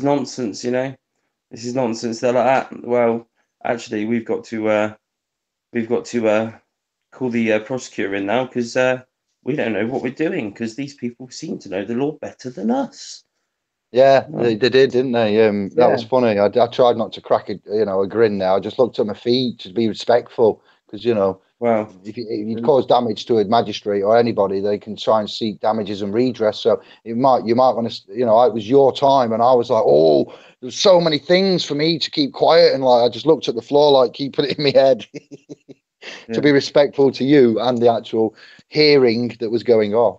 nonsense, This is nonsense. They're like that. Well, actually, we've got to call the prosecutor in now because we don't know what we're doing because these people seem to know the law better than us. Yeah, they did, didn't they? That was funny. I tried not to crack a grin there. I just looked at my feet to be respectful because, well, if you cause damage to a magistrate or anybody, they can try and seek damages and redress. So you might want to, it was your time, and I was like, oh, there's so many things for me to keep quiet, and like I just looked at the floor, like keeping it in my head to be respectful to you and the actual hearing that was going on.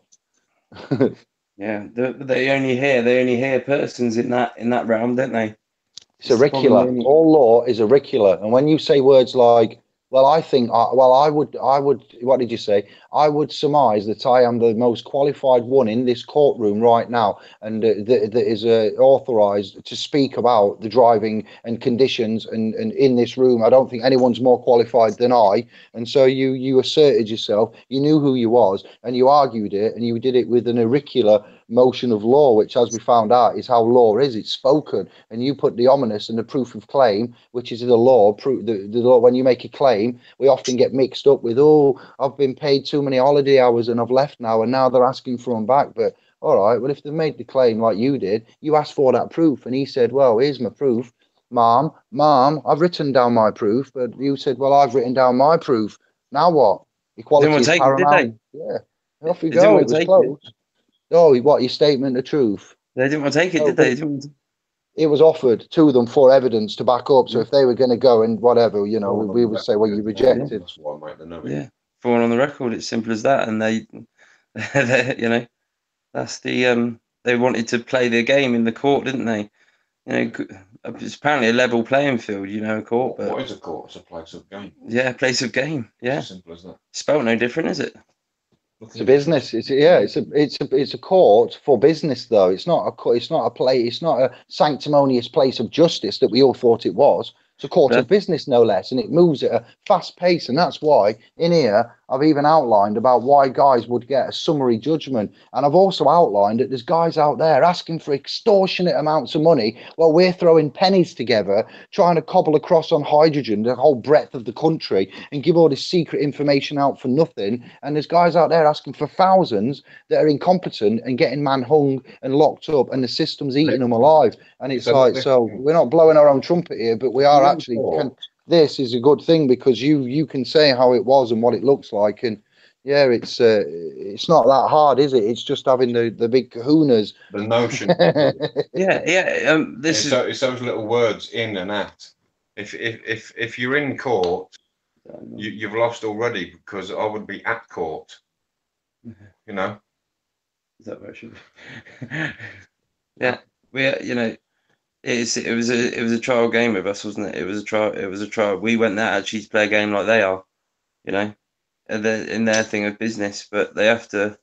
Yeah, they only hear persons in that realm, don't they? It's auricular. All law is auricular, and when you say words like, well, I think, I would, what did you say? I would surmise that I am the most qualified one in this courtroom right now, and that is authorised to speak about the driving and conditions, and in this room, I don't think anyone's more qualified than I. And so you asserted yourself, you knew who you was, and you argued it, and you did it with an auricular motion of law, which, as we found out, is how law is. It's spoken, and you put the ominous and the proof of claim, which is the law. The law, when you make a claim, we often get mixed up with, oh, I've been paid too many holiday hours and I've left now, and now they're asking for them back. But all right, well, if they made the claim like you did, you asked for that proof, and he said, well, here's my proof, ma'am, I've written down my proof. But you said, well, I've written down my proof. Now what? Equality is paramount. Yeah, off you go. It was close. Oh, what, your statement of truth? They didn't want to take it, did they? It was offered to them for evidence to back up. So if they were going to go and whatever, we would say, well, you rejected. Yeah, falling on the record. It's simple as that. And they that's the they wanted to play their game in the court, didn't they? It's apparently a level playing field, a court. But what is a court? It's a place of game. Yeah, place of game. Yeah, it's as simple as that. Spelled no different, is it? It's a business. It's a court for business, though. It's not a place. It's not a sanctimonious place of justice that we all thought it was. It's a court of business, no less, and it moves at a fast pace. And that's why in here I've even outlined about why guys would get a summary judgment. And I've also outlined that there's guys out there asking for extortionate amounts of money while we're throwing pennies together, trying to cobble across on hydrogen the whole breadth of the country and give all this secret information out for nothing. And there's guys out there asking for thousands that are incompetent and getting man hung and locked up, and the system's eating them alive. And it's like, so we're not blowing our own trumpet here, but we are actually this is a good thing because you can say how it was and what it looks like, and yeah, it's not that hard, is it? It's just having the big kahunas. The notion. It's those little words in and at. If you're in court, you've lost already because I would be at court. Is that where it should be? Yeah, it was a trial game with us, wasn't it? It was a trial. We went there actually to play a game like they are, in their thing of business, but they have to,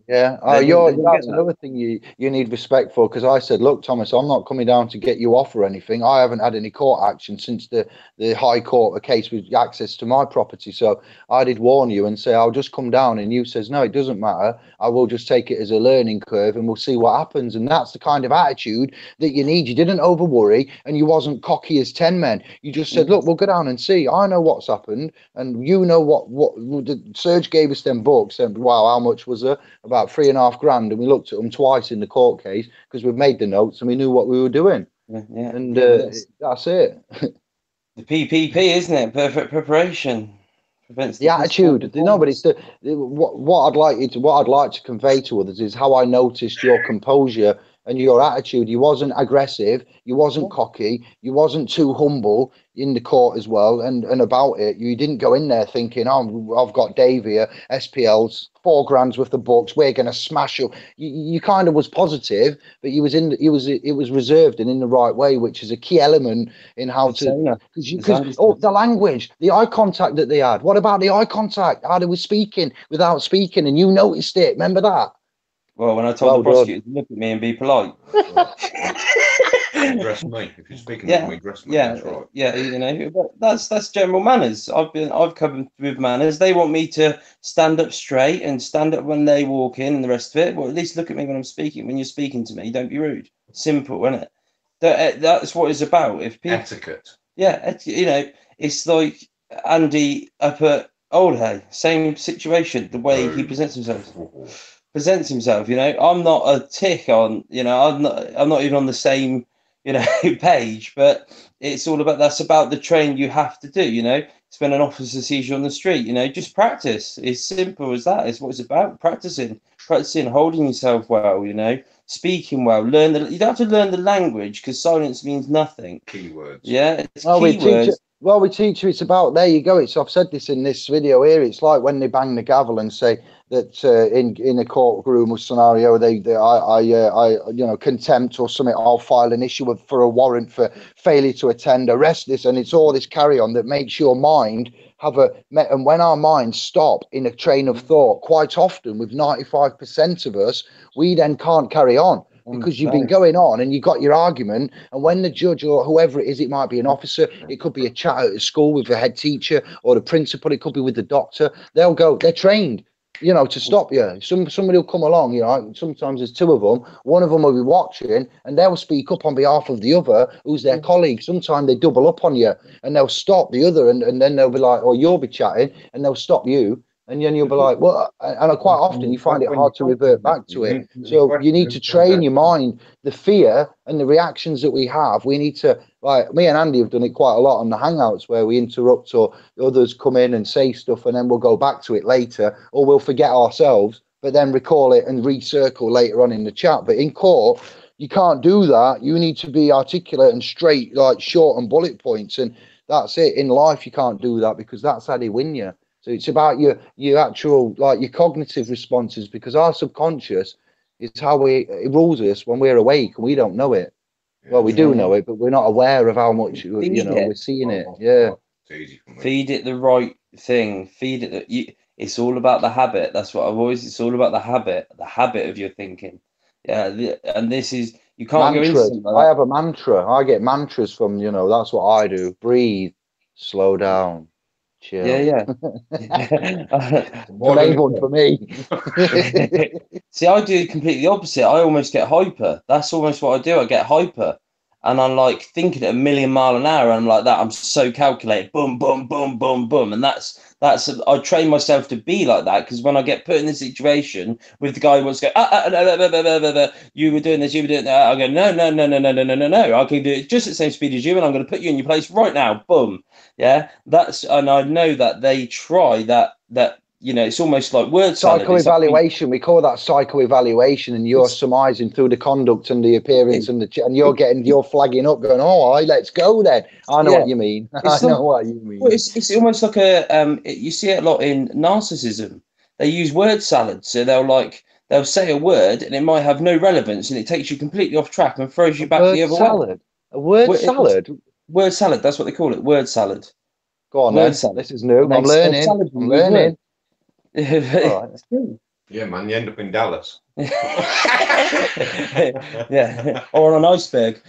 Yeah, They don't get that's that. another thing you need respect for, because I said, look, Thomas, I'm not coming down to get you off or anything. I haven't had any court action since the High Court, a case with access to my property. So I did warn you and say I'll just come down, and you says no, it doesn't matter. I will just take it as a learning curve, and we'll see what happens. And that's the kind of attitude that you need. You didn't over worry, and you wasn't cocky as 10 men. You just said, look, we'll go down and see. I know what's happened, and you know what Serge gave us them books, and wow, how much was there? About $3.5 grand, and we looked at them twice in the court case because we've made the notes and we knew what we were doing. And that's it. The PPP, isn't it? Perfect preparation prevents The attitude. No, but it's what I'd like to convey to others is how I noticed your composure and your attitude. You wasn't aggressive, you wasn't cocky, you wasn't too humble in the court as well, and about it. You didn't go in there thinking, oh, I've got Dave here, SPL's $4 grand worth of books, we're gonna smash you. You kind of was positive, but it was reserved and in the right way, which is a key element in how to, because the language, the eye contact that they had. What about the eye contact? How they were speaking without speaking, and you noticed it. Remember that? Well, when I told the prosecutor to look at me and be polite. Address me. If you're speaking to me, address me. That's right. Yeah, you know, that's general manners. I've covered with manners. They want me to stand up straight and stand up when they walk in and the rest of it. Well, at least look at me when I'm speaking. When you're speaking to me, don't be rude. Simple, isn't it? That's what it's about. If people, etiquette. Yeah, you know, it's like Andy up at Oldhay, same situation. The way he presents himself, you know. I'm not a tick on, you know, I'm not even on the same, you know, page, but it's all about, that's about the training you have to do, you know. When an officer sees you on the street, you know, just practice. It's simple as that. It's what it's about. Practicing, holding yourself well, you know, speaking well. You don't have to learn the language, because silence means nothing. Keywords. Yeah, it's keywords. We teach you. It's about, there you go. I've said this in this video here. It's like when they bang the gavel and say that in a courtroom scenario, I you know, contempt or something. I'll file an issue for a warrant for failure to attend, arrest this, and it's all this carry on that makes your mind and when our minds stop in a train of thought, quite often with 95% of us, we then can't carry on. Because you've been going on and you got your argument, and when the judge or whoever it is, it might be an officer, it could be a chat at school with the head teacher or the principal, it could be with the doctor, they're trained, you know, to stop you. Somebody will come along, you know, sometimes there's two of them, one of them will be watching and they'll speak up on behalf of the other who's their colleague. Sometimes they double up on you and they'll stop the other, and then they'll be like, or you'll be chatting and they'll stop you. And then you'll be like, well, and quite often you find it hard to revert back to it. So you need to train your mind. The fear and the reactions that we have, we need to, like me and Andy have done it quite a lot on the Hangouts, where we interrupt or others come in and say stuff, and then we'll go back to it later, or we'll forget ourselves, but then recall it and recircle later on in the chat. But in court, you can't do that. You need to be articulate and straight, like short and bullet points. And that's it. In life, you can't do that, because that's how they win you. So it's about your actual, like your cognitive responses, because our subconscious is how it rules us when we're awake and we don't know it. Well, we do know it, but we're not aware of how much, you know, we're seeing it. Yeah. Feed it the right thing. Feed it. It's all about the habit. That's what it's all about the habit of your thinking. Yeah. And this is, you can't go into something like that. I have a mantra. I get mantras from, you know, that's what I do. Breathe, slow down. Chill. Yeah. The main one for me. See, I do completely the opposite. I almost get hyper. That's almost what I do. I get hyper, and I'm like thinking at 1,000,000 miles an hour. And I'm like that. I'm so calculated. Boom, boom, boom, boom, boom. And that's. I train myself to be like that, because when I get put in this situation with the guy who wants to go, you were doing this, you were doing that, I go, no. I can do it just at the same speed as you, and I'm going to put you in your place right now. Boom. Yeah. And I know that they try that. You know, it's almost like word psychoevaluation. We call that psychoevaluation, and you're surmising through the conduct and the appearance and you're flagging up, going, "Oh, let's go then." I know what you mean. I know what you mean. Well, it's almost like you see it a lot in narcissism. They use word salad, so they'll say a word and it might have no relevance, and it takes you completely off track and throws you back the other way. A word salad. Word salad. That's what they call it. Word salad. Go on, then. This is new. I'm learning. All right. Yeah, man, you end up in Dallas. Yeah, or on an iceberg.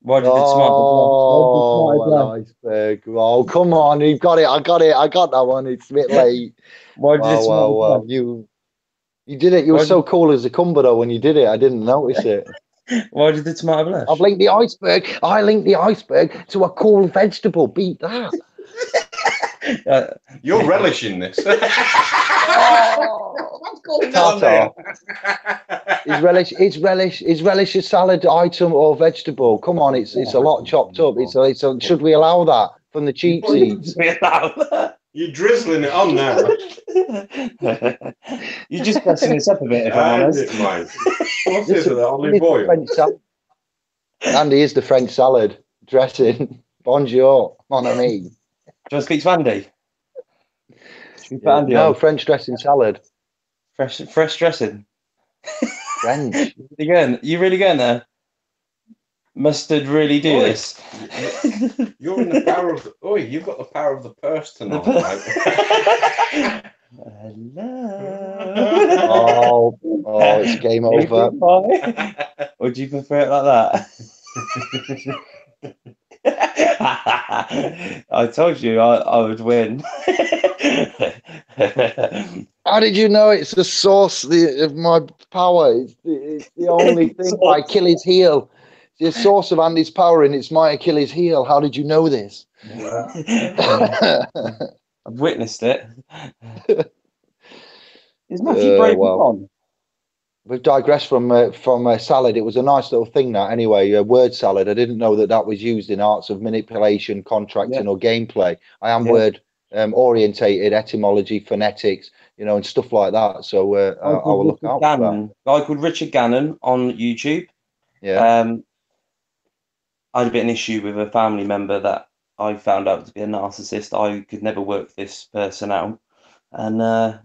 Why did the Oh, tomato an iceberg. Oh, come on. You've got it. I got it. I got that one. It's a bit late. Why did the Wow, wow, tomato wow. You did it. You were so cool as a cumber though when you did it. I didn't notice it. Why did the tomato blush? I've linked the iceberg. I linked the iceberg to a cool vegetable. Beat that. You're relishing this. Oh, What's going on Tata. there? Is relish a salad item or vegetable? Come on, it's a lot chopped up. Should we allow that from the cheap seats? You're drizzling it on now. You're just dressing this up a bit, if I'm honest. What's this? An olive oil? Andy is the French salad dressing. Bonjour, mon ami. Do you want to speak to Andy? No, French dressing salad. Fresh dressing. French. You really going there? Mustard really do this. You're in the power of you've got the power of the purse tonight. Hello. Oh, it's game over. Or do you prefer it like that? I told you I would win. How did you know it's the source of my power? It's the only thing. My Achilles heel. It's the source of Andy's power, and it's my Achilles heel. How did you know this? I've witnessed it. Is Matthew Brave on? We've digressed from salad. It was a nice little thing, that anyway. Word salad. I didn't know that was used in arts of manipulation, contracting, or gameplay. I am word orientated, etymology, phonetics, and stuff like that. So I will look out for that. Guy called Richard Gannon on YouTube. Yeah. I had a bit of an issue with a family member that I found out to be a narcissist. I could never work this person out, and I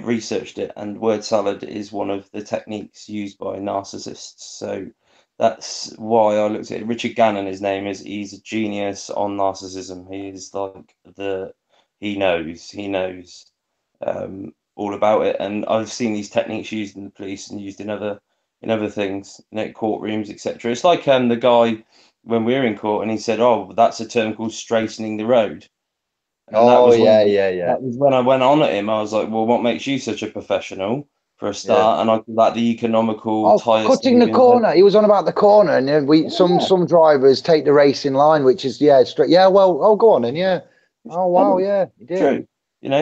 researched it. And word salad is one of the techniques used by narcissists. So that's why I looked at it. Richard Gannon, his name is. He's a genius on narcissism. He is like he knows all about it. And I've seen these techniques used in the police and used in other things, courtrooms, etc. It's like the guy when we were in court and he said, "Oh, that's a term called straightening the road." And that was when I went on at him. I was like, "Well, what makes you such a professional for a start?" And I like the economical cutting the corner. He was on about the corner, and some drivers take the racing line, which is straight. Yeah, well, go on, and oh wow, yeah, you did. True.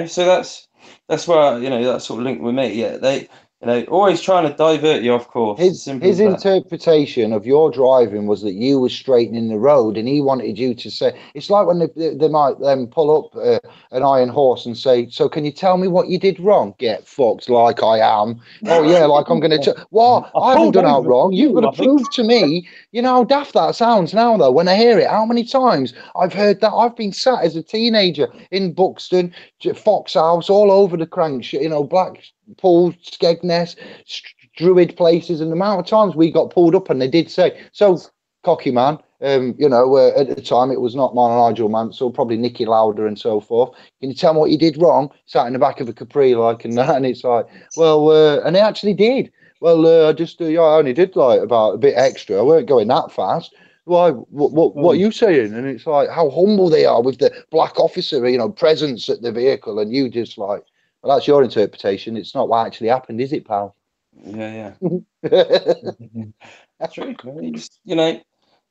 So that's where that sort of linked with me. Yeah, they. Always trying to divert you off course. His interpretation of your driving was that you were straightening the road, and he wanted you to say, it's like when they might pull up an iron horse and say, "So can you tell me what you did wrong?" Get fucked, like I am. Oh yeah, like I'm going to. What? I haven't done out wrong. You've got to prove to me. You know how daft that sounds now, though. When I hear it, how many times I've heard that. I've been sat as a teenager in Buxton, Fox House, all over the crank, Blackpool, Skegness, Druid places, and the amount of times we got pulled up and they did say, "So, cocky man," at the time it was not Nigel Mansell, probably Nicky Lauder and so forth. "Can you tell me what you did wrong?" Sat in the back of a Capri and it's like, well, and they actually did. Well, I just I only did like about a bit extra. I weren't going that fast. Why? What are you saying? And it's like how humble they are with the black officer, presence at the vehicle, and you just like. Well, that's your interpretation. It's not what actually happened, is it, pal? Yeah. That's true.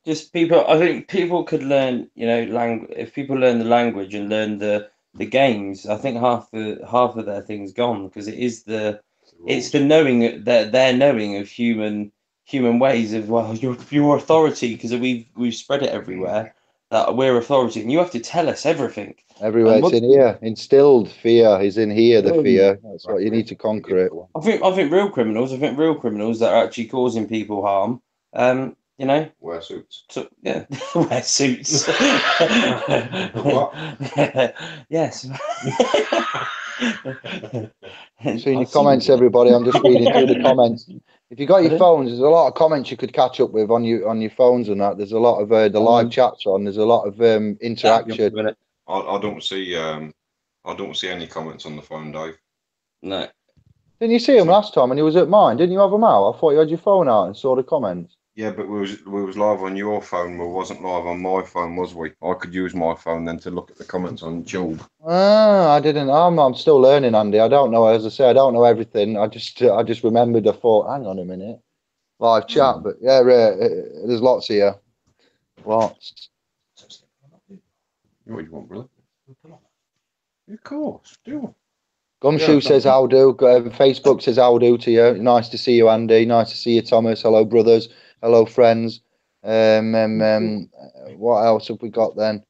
Just people. I think people could learn, language. If people learn the language and learn the games, I think half of their thing's gone, because it's the knowing that their knowing of human ways of your authority, because we've spread it everywhere. That we're authority, and you have to tell us everything. Everywhere it's in here. Instilled fear is in here. The fear. That's what you need to conquer it. I think real criminals that are actually causing people harm. Wear suits. So, yeah, wear suits. What? Yes. Seeing your comments, everybody. I'm just reading through the comments. If you got your phones, there's a lot of comments you could catch up with on your phones and that. There's a lot of the live chats on. There's a lot of interaction. I don't see I don't see any comments on the phone, Dave. No. Didn't you see him last time when he was at mine? Didn't you have him out? I thought you had your phone out and saw the comments. Yeah, but we was live on your phone. We wasn't live on my phone, was we? I could use my phone then to look at the comments on choob. I didn't. I'm still learning, Andy. I don't know. As I say, I don't know everything. I just remembered. I thought, hang on a minute, live chat. But yeah, there's lots here. Lots. What do you want, brother? Of course, do. Gumshoe says how do. Facebook says how do to you. Nice to see you, Andy. Nice to see you, Thomas. Hello, brothers. Hello, friends. What else have we got then?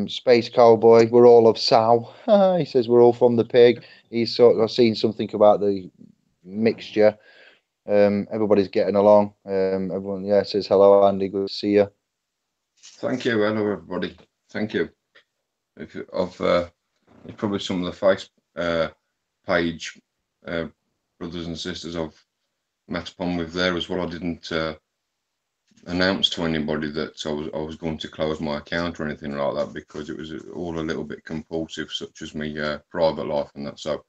Space Cowboy. We're all of Sow. He says we're all from the pig. He's sort of seen something about the mixture. Everybody's getting along. Everyone, says hello, Andy. Good to see you. Thank you. Hello, everybody. Thank you. It's probably some of the face page brothers and sisters I've met upon with there as well. I didn't announce to anybody that I was going to close my account or anything like that, because it was all a little bit compulsive, such as me private life and that. So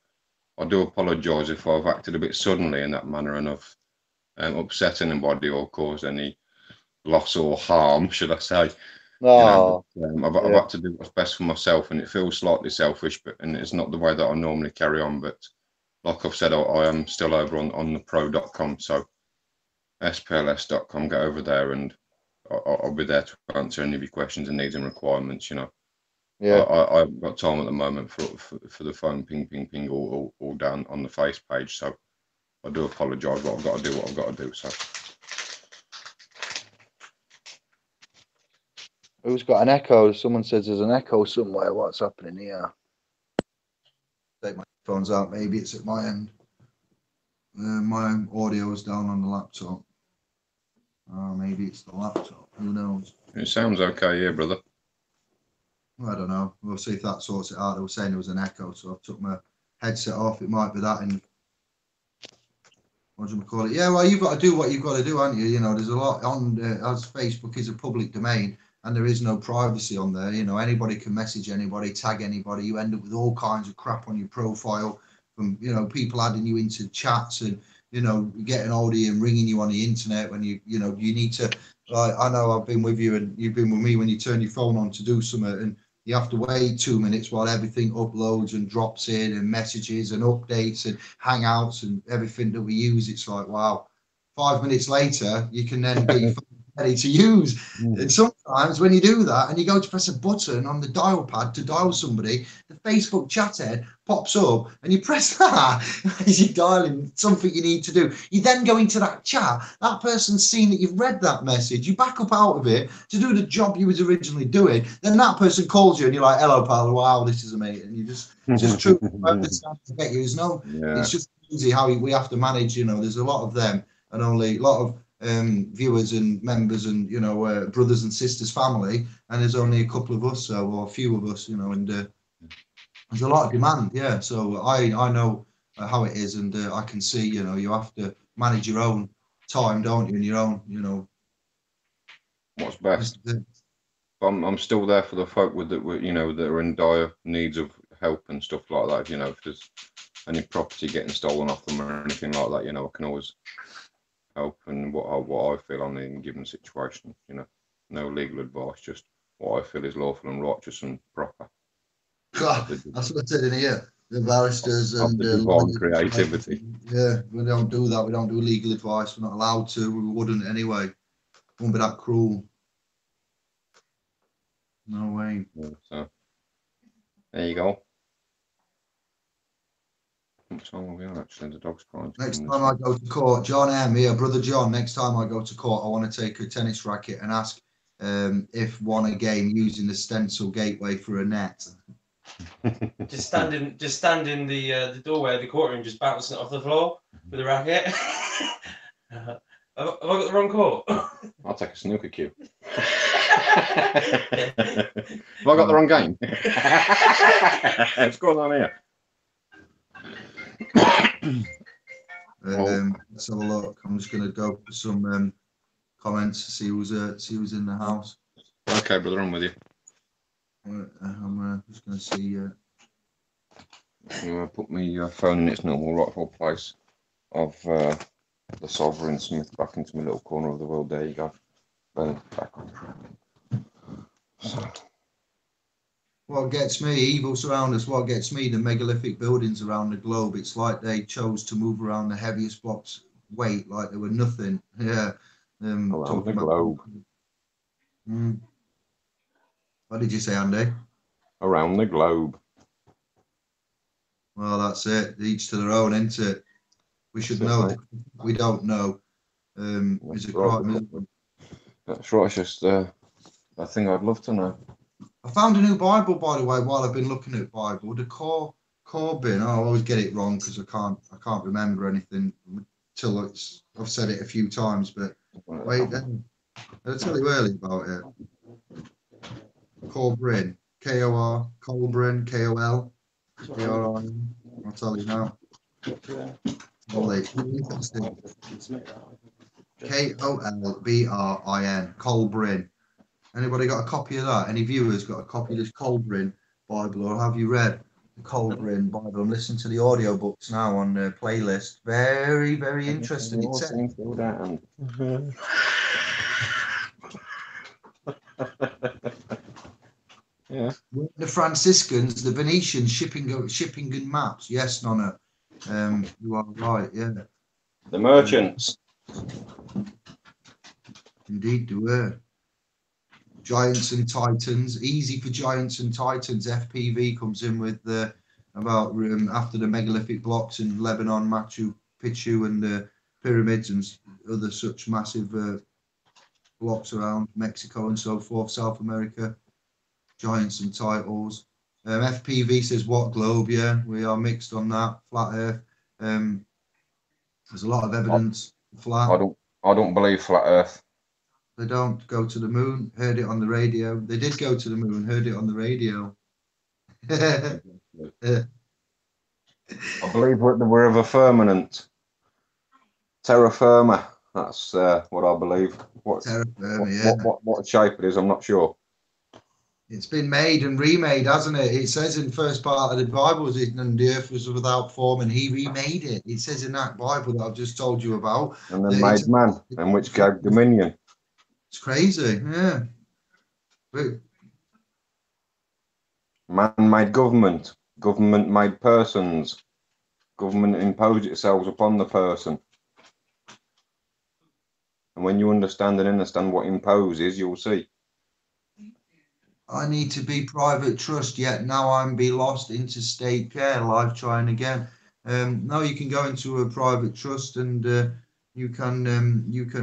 I do apologise if I've acted a bit suddenly in that manner and I've upset anybody or caused any loss or harm, should I say. Oh, I've had to do what's best for myself, and it feels slightly selfish, and it's not the way that I normally carry on. But like I've said, I am still over on the pro.com, so spls.com. Get over there, and I'll be there to answer any of your questions and needs and requirements. I haven't got time at the moment for the phone ping all down on the face page, so I do apologise, but I've got to do what I've got to do. So. Who's got an echo? Someone says there's an echo somewhere. What's happening here? Take my phones out. Maybe it's at my end. My audio is down on the laptop. Maybe it's the laptop. Who knows? It sounds okay here, brother. I don't know. We'll see if that sorts it out. They were saying there was an echo, so I took my headset off. It might be that in. What do you call it? Yeah, well, you've got to do what you've got to do, haven't you? There's a lot on, as Facebook is a public domain and there is no privacy on there. Anybody can message anybody, tag anybody. You end up with all kinds of crap on your profile from, people adding you into chats and, getting hold of you and ringing you on the internet when you need to. I know I've been with you and you've been with me when you turn your phone on to do something and you have to wait 2 minutes while everything uploads and drops in and messages and updates and hangouts and everything that we use. It's like, wow, 5 minutes later, you can then get your phone ready to use. And sometimes when you do that and you go to press a button on the dial pad to dial somebody, the Facebook chat head pops up and you press that as you're dialing something you need to do. You then go into that chat, that person's seen that you've read that message, you back up out of it to do the job you was originally doing, then that person calls you and you're like, hello pal, wow, this is amazing. And you just true to get you. It's just easy how we have to manage, there's a lot of them and only a lot of viewers and members and brothers and sisters family, and there's only a couple of us, or a few of us, and there's a lot of demand. So I know how it is, and I can see you have to manage your own time, don't you, and your own what's best. I'm still there for the folk that are in dire needs of help and stuff like that. If there's any property getting stolen off them or anything like that, I can always help and what I feel on any given situation. No legal advice, just what I feel is lawful and righteous and proper. God, that's what I said in here. The barristers and creativity. Yeah, we don't do that. We don't do legal advice. We're not allowed to. We wouldn't anyway. Wouldn't be that cruel. No way. Yeah, so there you go. What time are we on actually? The dog's crying. Next time I go to court, John M. here, brother John. Next time I go to court, I want to take a tennis racket and ask if won a game using the stencil gateway for a net. Just stand in the doorway of the courtroom, just bouncing it off the floor with a racket. Have I got the wrong court? I'll take a snooker cue. Have I got the wrong game? What's going on here? Let's have a look. I'm just going to go for some comments to see who's in the house. Okay, brother, I'm with you. I'm just going to see. Put my phone in its normal rightful place of the Sovereign Smith back into my little corner of the world. There you go. Boom, back on track. So. What gets me, evil surround us, what gets me, the megalithic buildings around the globe, it's like they chose to move around the heaviest blocks weight like they were nothing. Yeah. Around the globe. What did you say, Andy? Around the globe. Well, that's it. Each to their own, isn't it? We should know. We don't know. Is a crime. That's right. It's just a thing I'd love to know. I found a new Bible, by the way, while I've been looking at Bible. The Corbin. Oh, I always get it wrong because I can't remember anything till I've said it a few times. But wait, then I'll tell you early about it. Corbin, K-O-R, Colbrin, K-O-L, K-R-I-N. I'll tell you now. K-O-L-B-R-I-N, Colbrin. Anybody got a copy of that? Any viewers got a copy of this Colbrin Bible, or have you read the Colbrin Bible? I'm listening to the audio books now on the playlist. Very, very interesting. It says, yeah. The Franciscans, the Venetians, shipping and maps. Yes, Nonna. You are right. Yeah. The merchants. Indeed, they were. Giants and Titans, easy for Giants and Titans. FPV comes in with about after the megalithic blocks in Lebanon, Machu Picchu, and the pyramids and other such massive blocks around Mexico and so forth, South America. Giants and titles. FPV says what globe? Yeah, we are mixed on that. Flat Earth. There's a lot of evidence. Flat. I don't believe flat Earth. They don't go to the moon. Heard it on the radio. They did go to the moon. Heard it on the radio. I believe we're of a firmament. Terra firma. That's what I believe. Terra firma, yeah. What shape it is, I'm not sure. It's been made and remade, hasn't it? It says in the first part of the Bible, and the earth was without form, and he remade it. It says in that Bible that I've just told you about. And then made man, and which gave dominion. It's crazy, yeah. Man made government. Government made persons. Government imposed itself upon the person. And when you understand what impose is, you'll see. I need to be private trust, yet now I'm be lost into state care, life trying again. No, you can go into a private trust and you can,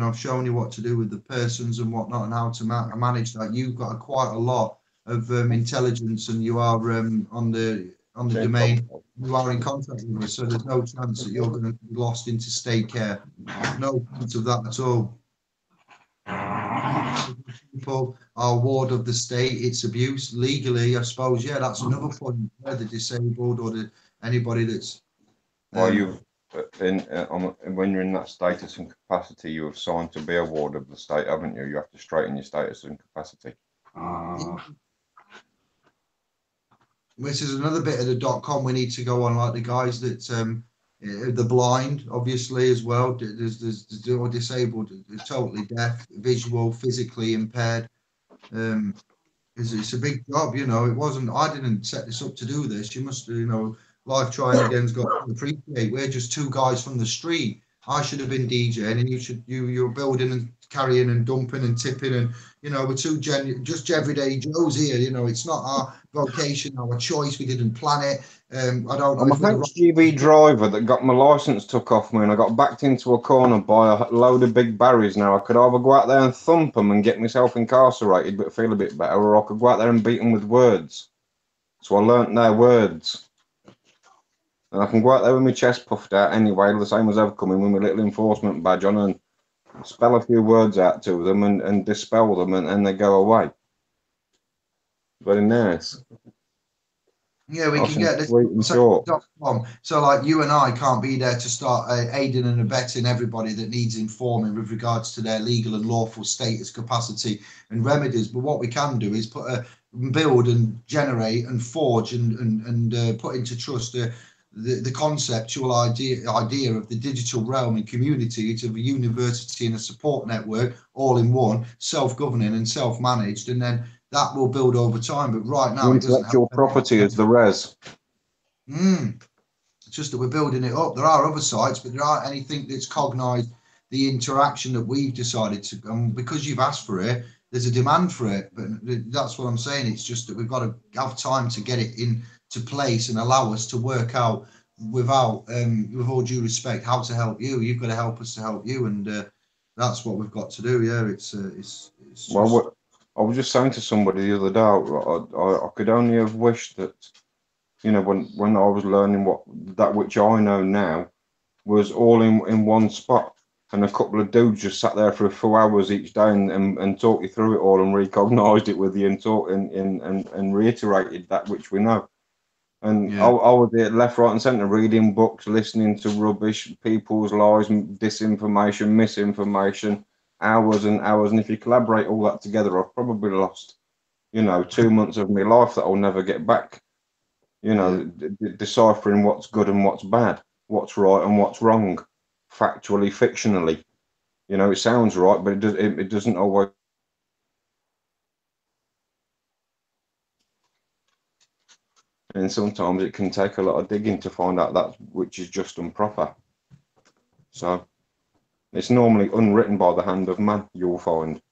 I've shown you what to do with the persons and whatnot and how to manage that. You've got quite a lot of intelligence and you are on the domain. You are in contact with us, so there's no chance that you're going to be lost into state care. No chance of that at all. People are ward of the state. It's abuse legally, I suppose. Yeah, that's another point. The disabled or anybody that's. Well, when you're in that status and capacity, you have signed to be a ward of the state, haven't you? You have to straighten your status and capacity. This is another bit of the .com we need to go on, like the guys that the blind, obviously, as well. There's disabled, totally deaf, visual, physically impaired. It's a big job, you know. It wasn't. I didn't set this up to do this. You must, you know. Life Trying Again's got to appreciate. We're just two guys from the street. I should have been DJing, and you're building and carrying and dumping and tipping, and you know, we're two just everyday Joes here. You know, it's not our vocation, our choice. We didn't plan it. I'm a HGV driver that got my license took off me, and I got backed into a corner by a load of big barriers. Now I could either go out there and thump them and get myself incarcerated, but feel a bit better, or I could go out there and beat them with words. So I learnt their words. And I can go out there with my chest puffed out anyway, the same as I've come in with my little enforcement badge on and spell a few words out to them and dispel them and they go away. Very nice. Yeah, we can get this. So like you and I can't be there to start aiding and abetting everybody that needs informing with regards to their legal and lawful status, capacity and remedies. But what we can do is put build and generate and forge and put into trust the conceptual idea of the digital realm and community. It's a university and a support network all in one, self-governing and self-managed, and then that will build over time. But right now, it doesn't have intellectual property is the res. It's just that we're building it up. There are other sites, but there aren't anything that's cognized the interaction that we've decided to. And because you've asked for it, there's a demand for it. But that's what I'm saying. It's just that we've got to have time to get it into place and allow us to work out without, with all due respect, how to help you. You've got to help us to help you, and that's what we've got to do. Yeah, it's just... Well, I was just saying to somebody the other day, I could only have wished that, you know, when I was learning that which I know now was all in one spot, and a couple of dudes just sat there for a few hours each day and talked you through it all and recognised it with you and reiterated that which we know. And I was there left, right and centre reading books, listening to rubbish, people's lies, disinformation, misinformation, hours and hours. And if you collaborate all that together, I've probably lost, you know, 2 months of my life that I'll never get back. You know, deciphering what's good and what's bad, what's right and what's wrong, factually, fictionally. You know, it sounds right, but it doesn't always. And sometimes it can take a lot of digging to find out that which is just and proper. So it's normally unwritten by the hand of man, you'll find.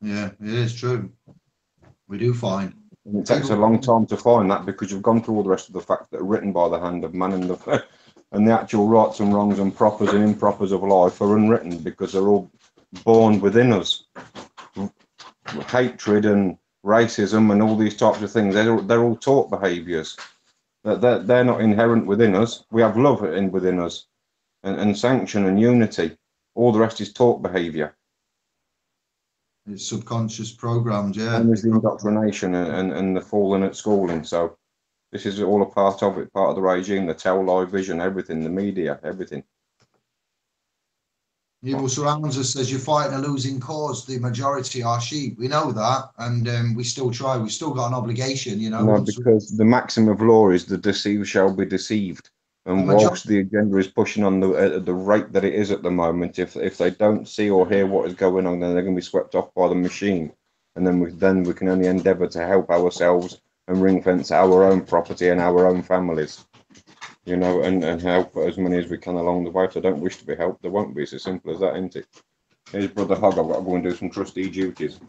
Yeah, it is true. We do find. And it takes a long time to find that because you've gone through all the rest of the facts that are written by the hand of man, and the actual rights and wrongs and propers and impropers of life are unwritten because they're all born within us. Hatred and racism and all these types of things, they're all taught behaviours. They're not inherent within us. We have love within us and sanction and unity. All the rest is taught behaviour. It's subconscious programmed, yeah. And there's the indoctrination and the falling at schooling. So this is all a part of it, part of the regime, the tell, lie, vision, everything, the media, everything. Evil surrounds us, says you're fighting a losing cause. The majority are sheep. We know that, and we still try. We've still got an obligation, you know. No, because the maxim of law is the deceived shall be deceived. And whilst the agenda is pushing on the rate that it is at the moment, if they don't see or hear what is going on, then they're going to be swept off by the machine. And then we can only endeavour to help ourselves and ring fence our own property and our own families, you know, and help as many as we can along the way. If they don't wish to be helped, they won't be. It's as simple as that, isn't it? Here's Brother Hogg. I've got to go and do some trustee duties.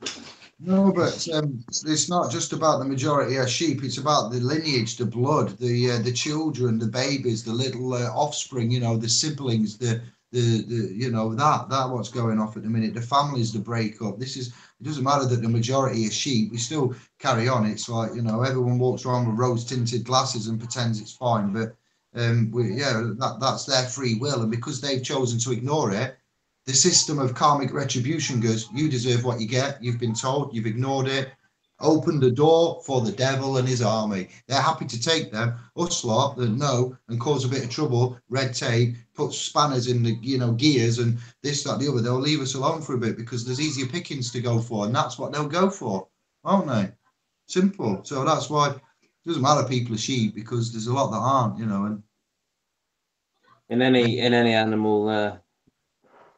No, but it's not just about the majority of sheep. It's about the lineage, the blood, the children, the babies, the little offspring. You know, the siblings, the you know that what's going off at the minute. The families, the breakup. It doesn't matter that the majority are sheep. We still carry on. It's like, you know, everyone walks around with rose tinted glasses and pretends it's fine, but that's their free will, and because they've chosen to ignore it. The system of karmic retribution goes, you deserve what you get. You've been told, you've ignored it. Open the door for the devil and his army. They're happy to take them, us lot that know, and cause a bit of trouble, red tape, put spanners in the, you know, gears and this, that, the other. They'll leave us alone for a bit because there's easier pickings to go for, and that's what they'll go for, won't they? Simple. So that's why it doesn't matter people are sheep, because there's a lot that aren't, you know. And in any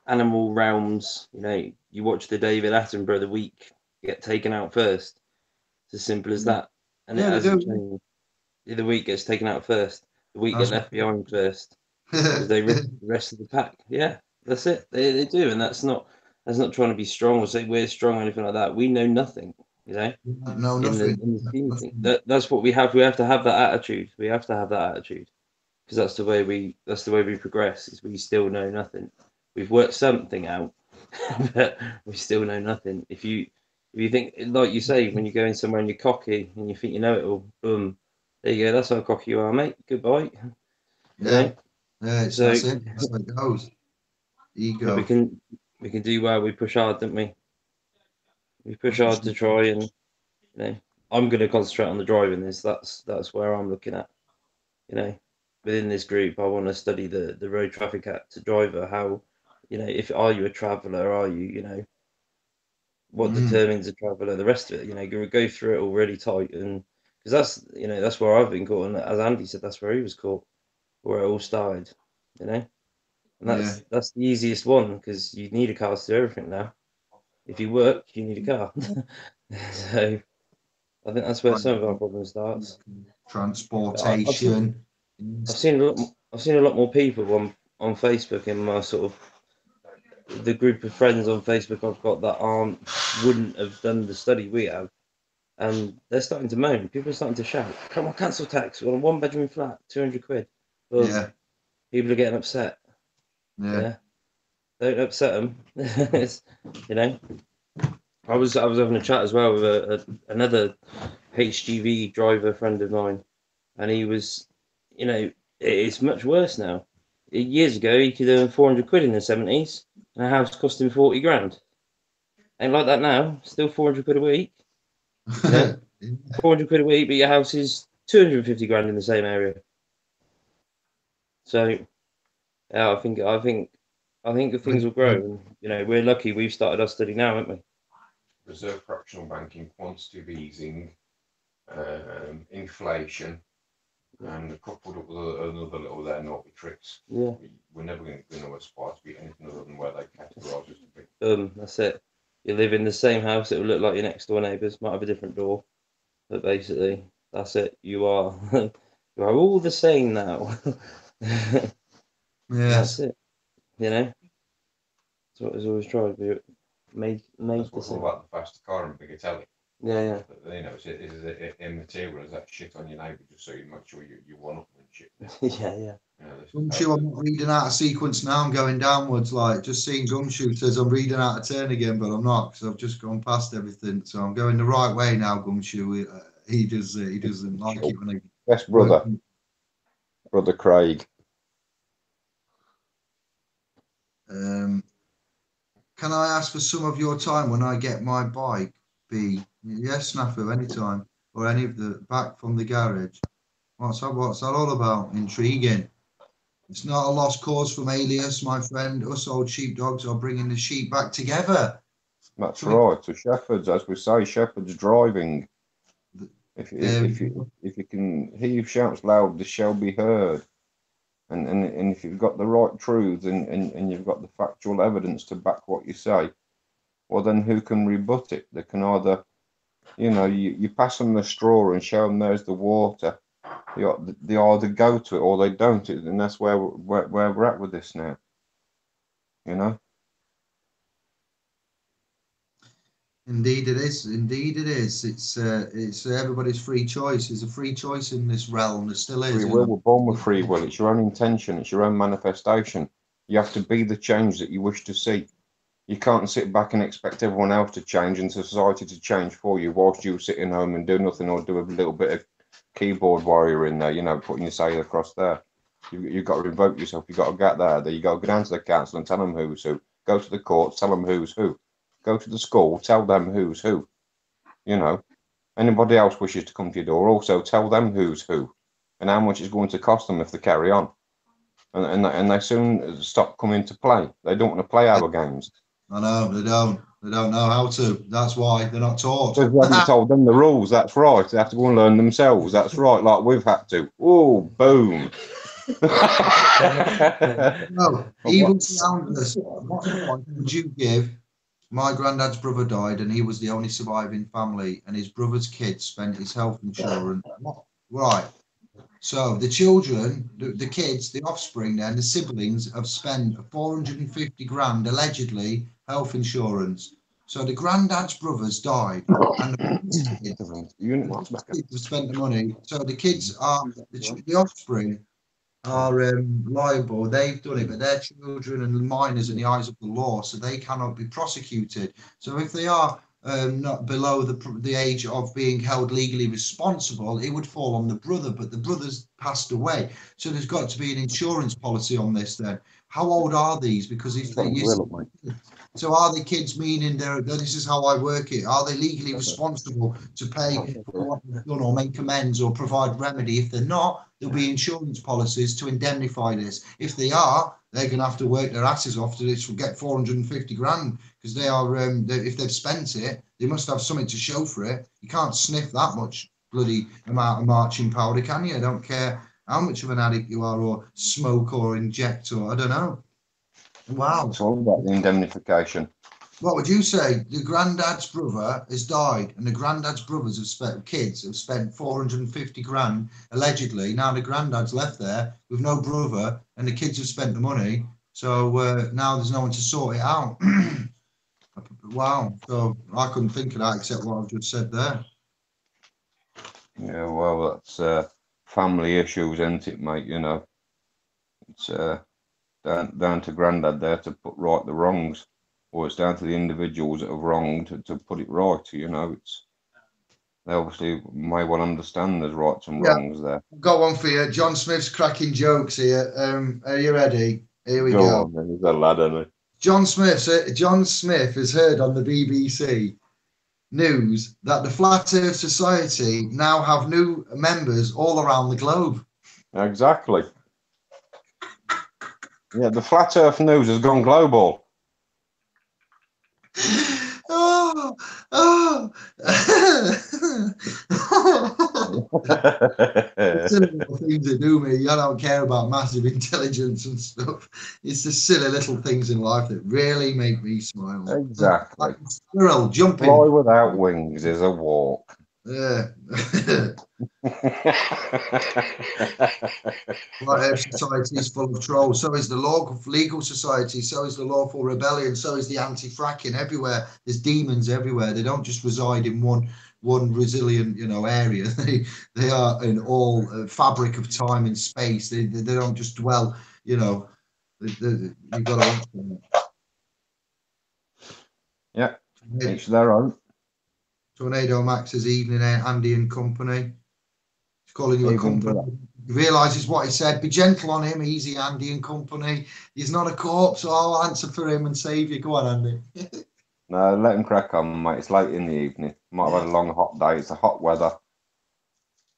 animal realms, you know, you watch the David Attenborough, the weak get taken out first. It's as simple as that. And yeah, it hasn't changed. The weak gets taken out first. The weak get left behind first. Because they rip the rest of the pack. Yeah, that's it. They do, and that's not trying to be strong or say we're strong or anything like that. We know nothing, you know. No, nothing. In the scheme of things. That's what we have. We have to have that attitude. We have to have that attitude. Because that's the way we progress, is we still know nothing. We've worked something out, but we still know nothing. If you think, like you say, when you go in somewhere and you're cocky and you think you know it all, boom, there you go. That's how cocky you are, mate. Goodbye. Yeah, that's it. That's how it goes. Ego. We can do well. We push hard, don't we? We push hard to try, and you know, I'm going to concentrate on the driving. That's where I'm looking at. You know, within this group, I want to study the Road Traffic Act, to driver, how. You know, are you a traveller? Are you, you know, what determines the traveller, the rest of it. You know, go through it all really tight, and because that's where I've been caught, and as Andy said, that's where he was caught, where it all started. You know, and that's the easiest one because you need a car to do everything now. If you work, you need a car. So I think that's where some of our problem starts. Transportation. I've seen a lot more people on Facebook in my sort of the group of friends on Facebook I've got that wouldn't have done the study we have, and they're starting to moan. People are starting to shout, "Come on, cancel tax! We're on a 1-bedroom flat, 200 quid." Well, people are getting upset. Yeah. Don't upset them. You know, I was having a chat as well with another HGV driver friend of mine, and he was, you know, it's much worse now. Years ago, he could earn 400 quid in the 70s, and a house cost him 40 grand. Ain't like that now. Still 400 quid a week. You know? 400 quid a week, but your house is 250 grand in the same area. So, yeah, I think things will grow. And, you know, we're lucky we've started our study now, haven't we? Reserve fractional banking, quantitative easing, inflation, and coupled up with another little there naughty tricks. Yeah. We're never going to aspire to be anything other than where they categorise us to be. That's it. You live in the same house, it will look like your next door neighbours, might have a different door. But basically, that's it. You are all the same now. That's it. You know? That's what it's always tried to be made That's the what's same. all about the faster car and bigger telly. Yeah. But, you know, it's immaterial as that shit on your neighbour, just so you make sure you one up and shit. Yeah. Gumshoe, I'm not reading out of sequence now. I'm going downwards. Like just seeing Gumshoe says I'm reading out of turn again, but I'm not because I've just gone past everything. So I'm going the right way now. Gumshoe, he doesn't like it when I. Yes, brother Craig. Can I ask for some of your time when I get my bike? B. Yes, Snafu, anytime. Or any of the back from the garage. What's that all about? Intriguing. It's not a lost cause from Alias, my friend. Us old sheepdogs are bringing the sheep back together. That's right. So shepherds, as we say, shepherds driving. If you can, he who shouts loud, this shall be heard. And if you've got the right truths and you've got the factual evidence to back what you say, well, then who can rebut it? They can either, you know, you pass them the straw and show them there's the water. They either go to it or they don't. And that's where we're at with this now. You know. Indeed, it is. Indeed, it is. It's everybody's free choice. There's a free choice in this realm. There still is. Free will. We're born with free will. It's your own intention. It's your own manifestation. You have to be the change that you wish to see. You can't sit back and expect everyone else to change and society to change for you whilst you sit in home and do nothing or do a little bit of keyboard warrior in there, you know, putting your say across there. You've got to invoke yourself. You've got to get there. You've got to go down to the council and tell them who's who. Go to the court, tell them who's who. Go to the school, tell them who's who. You know, anybody else wishes to come to your door, also tell them who's who and how much it's going to cost them if they carry on. And they soon stop coming to play. They don't want to play our games. I know, they don't. They don't know how to. That's why they're not taught. Because we haven't told them the rules. That's right. They have to go and learn themselves. That's right. Like we've had to. Oh, boom. No, even soundless. What advice would you give? My granddad's brother died, and he was the only surviving family. And his brother's kids spent his health insurance. Right. So the children, the kids, the offspring, and the siblings have spent 450 grand allegedly health insurance. So the granddad's brothers died, and the kids have spent the money. So the kids are the offspring are liable. They've done it, but they're children and minors in the eyes of the law, so they cannot be prosecuted. So if they are not below the age of being held legally responsible, it would fall on the brother, but the brother's passed away. So there's got to be an insurance policy on this then. How old are these? Because if they so are the kids, meaning this is how I work it, are they legally responsible to pay for what they've done or make amends or provide remedy? If they're not, there'll be insurance policies to indemnify this. If they are, they're going to have to work their asses off to get 450 grand, because they are, if they've spent it, they must have something to show for it. You can't sniff that much bloody amount of marching powder, can you? I don't care how much of an addict you are, or smoke, or inject, or I don't know. Wow. It's all about the indemnification. What would you say? The granddad's brother has died, and the granddad's brothers kids have spent 450 grand allegedly. Now the granddad's left there with no brother, and the kids have spent the money. So now there's no one to sort it out. Wow. So I couldn't think of that except what I've just said there. Yeah, well, that's family issues, isn't it, mate? You know, it's down to granddad there to put right the wrongs. Or it's down to the individuals that have wronged to put it right. You know, they obviously may well understand there's rights and wrongs there. Got one for you. John Smith's cracking jokes here. Are you ready? Here we go. On, he's a lad, isn't he? John Smith has heard on the BBC News that the Flat Earth Society now have new members all around the globe. Exactly. Yeah, the Flat Earth News has gone global. Silly little things that do me. I don't care about massive intelligence and stuff. It's the silly little things in life that really make me smile. Exactly. Like a squirrel jumping. Fly without wings is a walk. Yeah. Flat Society is full of trolls. So is the legal society. So is the lawful rebellion. So is the anti-fracking. Everywhere there's demons everywhere. They don't just reside in one resilient, area. They are in all fabric of time and space. They don't just dwell. You've got to watch them. Yeah, each their own. Tornado Max's evening, Andy and company. He's calling you a company. He realises what he said. Be gentle on him, easy, Andy and company. He's not a corpse, so I'll answer for him and save you. Go on, Andy. No, let him crack on, mate. It's late in the evening. Might have had a long, hot day. It's the hot weather.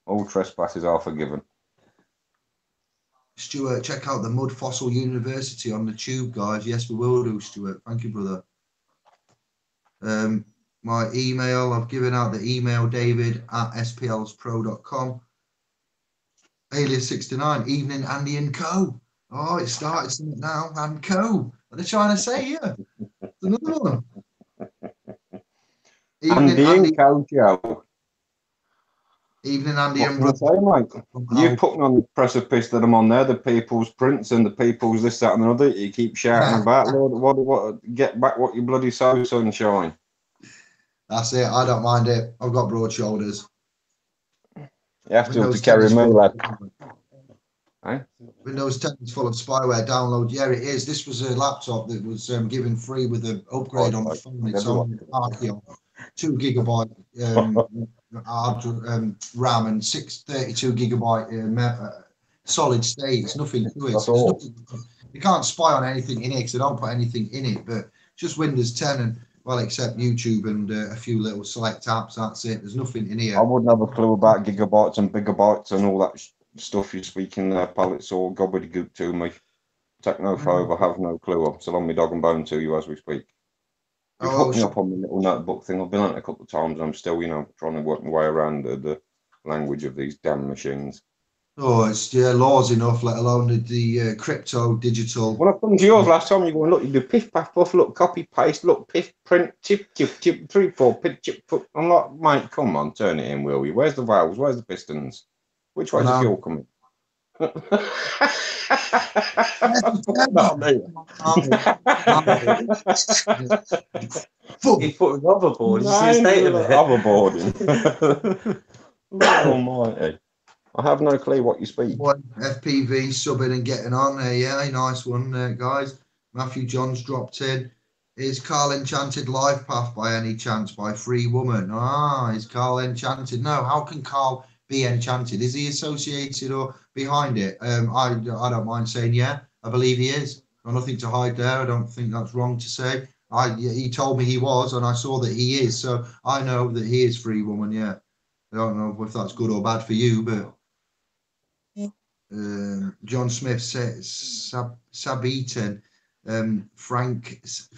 All trespasses are forgiven. Stuart, check out the Mud Fossil University on the Tube, guys. Yes, we will do, Stuart. Thank you, brother. My email, I've given out the email, david@splspro.com. Alias69, evening, Andy and Co. Oh, it started something now, and Co. What are they trying to say here? It's another one. Andy and Co, Joe. Evening, Andy and brother. Say, mate? You're putting on the precipice that I'm on there, the people's prince and the people's this, that, and another. You keep shouting about, Lord, what, get back what you bloody sow, sunshine. That's it. I don't mind it. I've got broad shoulders. You have to carry me, lad. Windows 10 is full of spyware. Download. Yeah, it is. This was a laptop that was given free with an upgrade on the phone. It's on Archeon. 2 gigabyte RAM and 632 gigabyte solid state. It's nothing to it. You can't spy on anything in it because I don't put anything in it. But just Windows 10 and except YouTube and a few little select apps. That's it. There's nothing in here. I wouldn't have a clue about gigabytes and bigabytes and all that stuff you're speaking there, pal. It's all gobbledygook to me. Technophobe, I have no clue. I'm still on my dog and bone to you as we speak. You've hooked me up on my little notebook thing. I've been on it a couple of times and I'm still, trying to work my way around the language of these damn machines. Oh, it's laws enough, let alone the crypto digital. Well, I've done to yours last time. You're going, look, you do piff, paff, puff, look, copy, paste, look, piff, print, chip, 3, 4, pit, chip, put. I'm like, mate, come on, turn it in, will you? Where's the valves? Where's the pistons? Which way's the fuel coming? He put it overboard. You see the state of it? Overboarding. Almighty. I have no clue what you speak. FPV subbing and getting on. Yeah, nice one, guys. Matthew Johns dropped in. Is Carl Enchanted Life Path by any chance by Free Woman? Is Carl Enchanted? No, how can Carl be enchanted? Is he associated or behind it? I don't mind saying yeah. I believe he is. Got nothing to hide there. I don't think that's wrong to say. He told me he was, and I saw that he is. So I know that he is Free Woman. Yeah. I don't know if that's good or bad for you, but John Smith says Sabitan Frankists.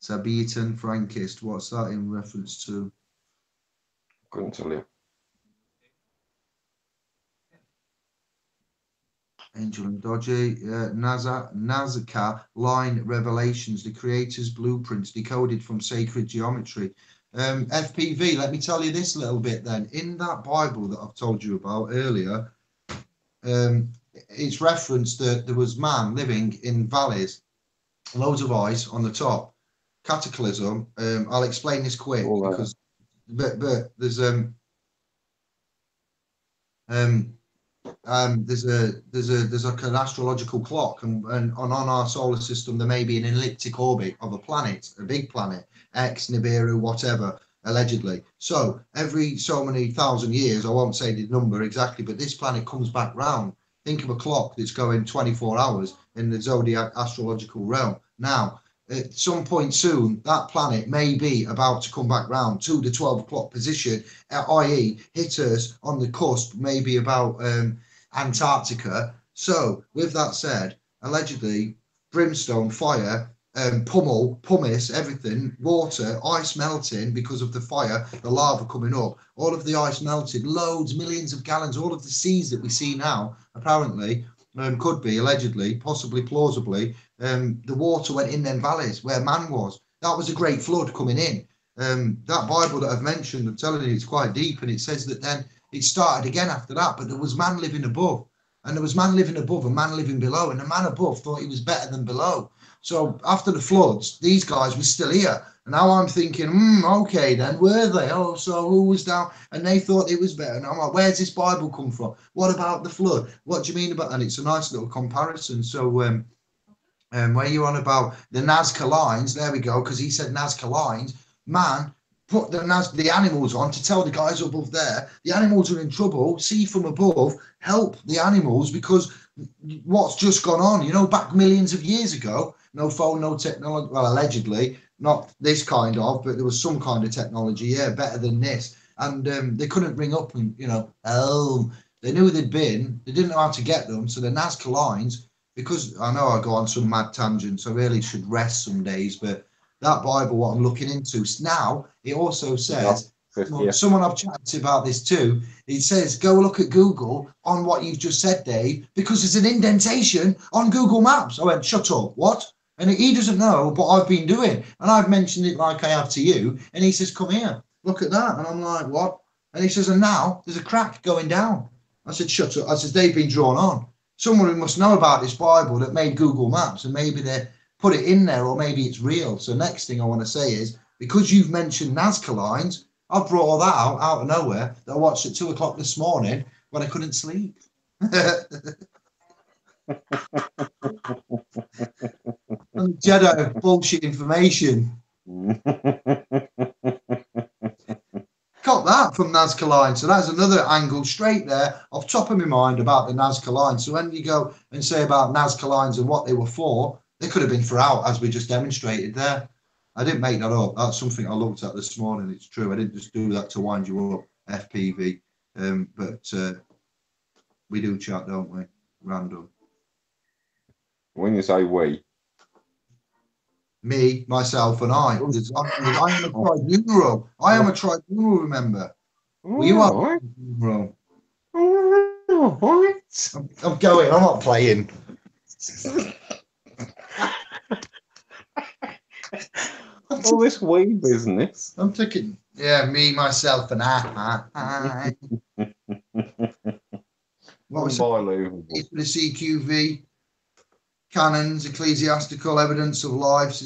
Sabitan Frankist. What's that in reference to? Couldn't tell you. Angel and Dodgy, Nazca line revelations, the creator's blueprints decoded from sacred geometry. FPV, let me tell you this little bit then. In that Bible that I've told you about earlier, it's referenced that there was man living in valleys, loads of ice on the top, cataclysm. I'll explain this quick because, but there's there's like an astrological clock, and on our solar system there may be an elliptic orbit of a planet, a big planet, X, Nibiru, whatever, allegedly. So every so many thousand years, I won't say the number exactly, but this planet comes back round. Think of a clock that's going 24 hours in the zodiac astrological realm. Now, at some point soon, that planet may be about to come back round to the 12 o'clock position, i.e. hit us on the cusp, maybe about Antarctica. So with that said, allegedly, brimstone, fire, pumice, everything, water, ice melting because of the fire, the lava coming up, all of the ice melted, loads, millions of gallons, all of the seas that we see now, apparently, could be, allegedly, possibly, plausibly, the water went in them valleys where man was. That was a great flood coming in. That Bible that I've mentioned, I'm telling you, it's quite deep, and it says that then it started again after that, but there was man living above, and there was man living above and man living below, and the man above thought he was better than below. So after the floods, these guys were still here. And now I'm thinking, okay, then were they? Oh, so who was down? And they thought it was better. And I'm like, where's this Bible come from? What about the flood? What do you mean about? And it's a nice little comparison. So where you're on about the Nazca lines, there we go, because he said Nazca lines, man, put the animals on to tell the guys above there, the animals are in trouble, see from above, help the animals, because what's just gone on, you know, back millions of years ago, no phone, no technology, well, allegedly, not this kind of, but there was some kind of technology, yeah, better than this. And they couldn't ring up and, you know, they knew they'd been, they didn't know how to get them. So the Nazca lines, because I know I go on some mad tangents, I really should rest some days, but that Bible, what I'm looking into now, it also says, someone I've chatted to about this too, it says, go look at Google on what you've just said, Dave, because there's an indentation on Google Maps. I went, shut up, what? And he doesn't know what I've been doing. And I've mentioned it like I have to you. And he says, come here, look at that. And I'm like, what? And he says, and now there's a crack going down. I said, shut up. I said, they've been drawn on. Someone who must know about this Bible that made Google Maps, and maybe they put it in there, or maybe it's real. So next thing I want to say is, because you've mentioned Nazca lines, I brought all that out of nowhere, that I watched at 2 o'clock this morning when I couldn't sleep. Jedi bullshit information. Got that from Nazca line. So that's another angle straight there off top of my mind about the Nazca line. So when you go and say about Nazca lines and what they were for, they could have been for out, as we just demonstrated there. I didn't make that up. That's something I looked at this morning. It's true. I didn't just do that to wind you up, FPV. But we do chat, don't we? Random. When you say we, me, myself, and I. I am a tribunal. I am a tribunal, remember. Well, you are a tribunal. What? I'm going. I'm not playing. All this we business. I'm taking, yeah, me, myself, and I. What was Unbelievable. it for the CQV? Canons, ecclesiastical evidence of life.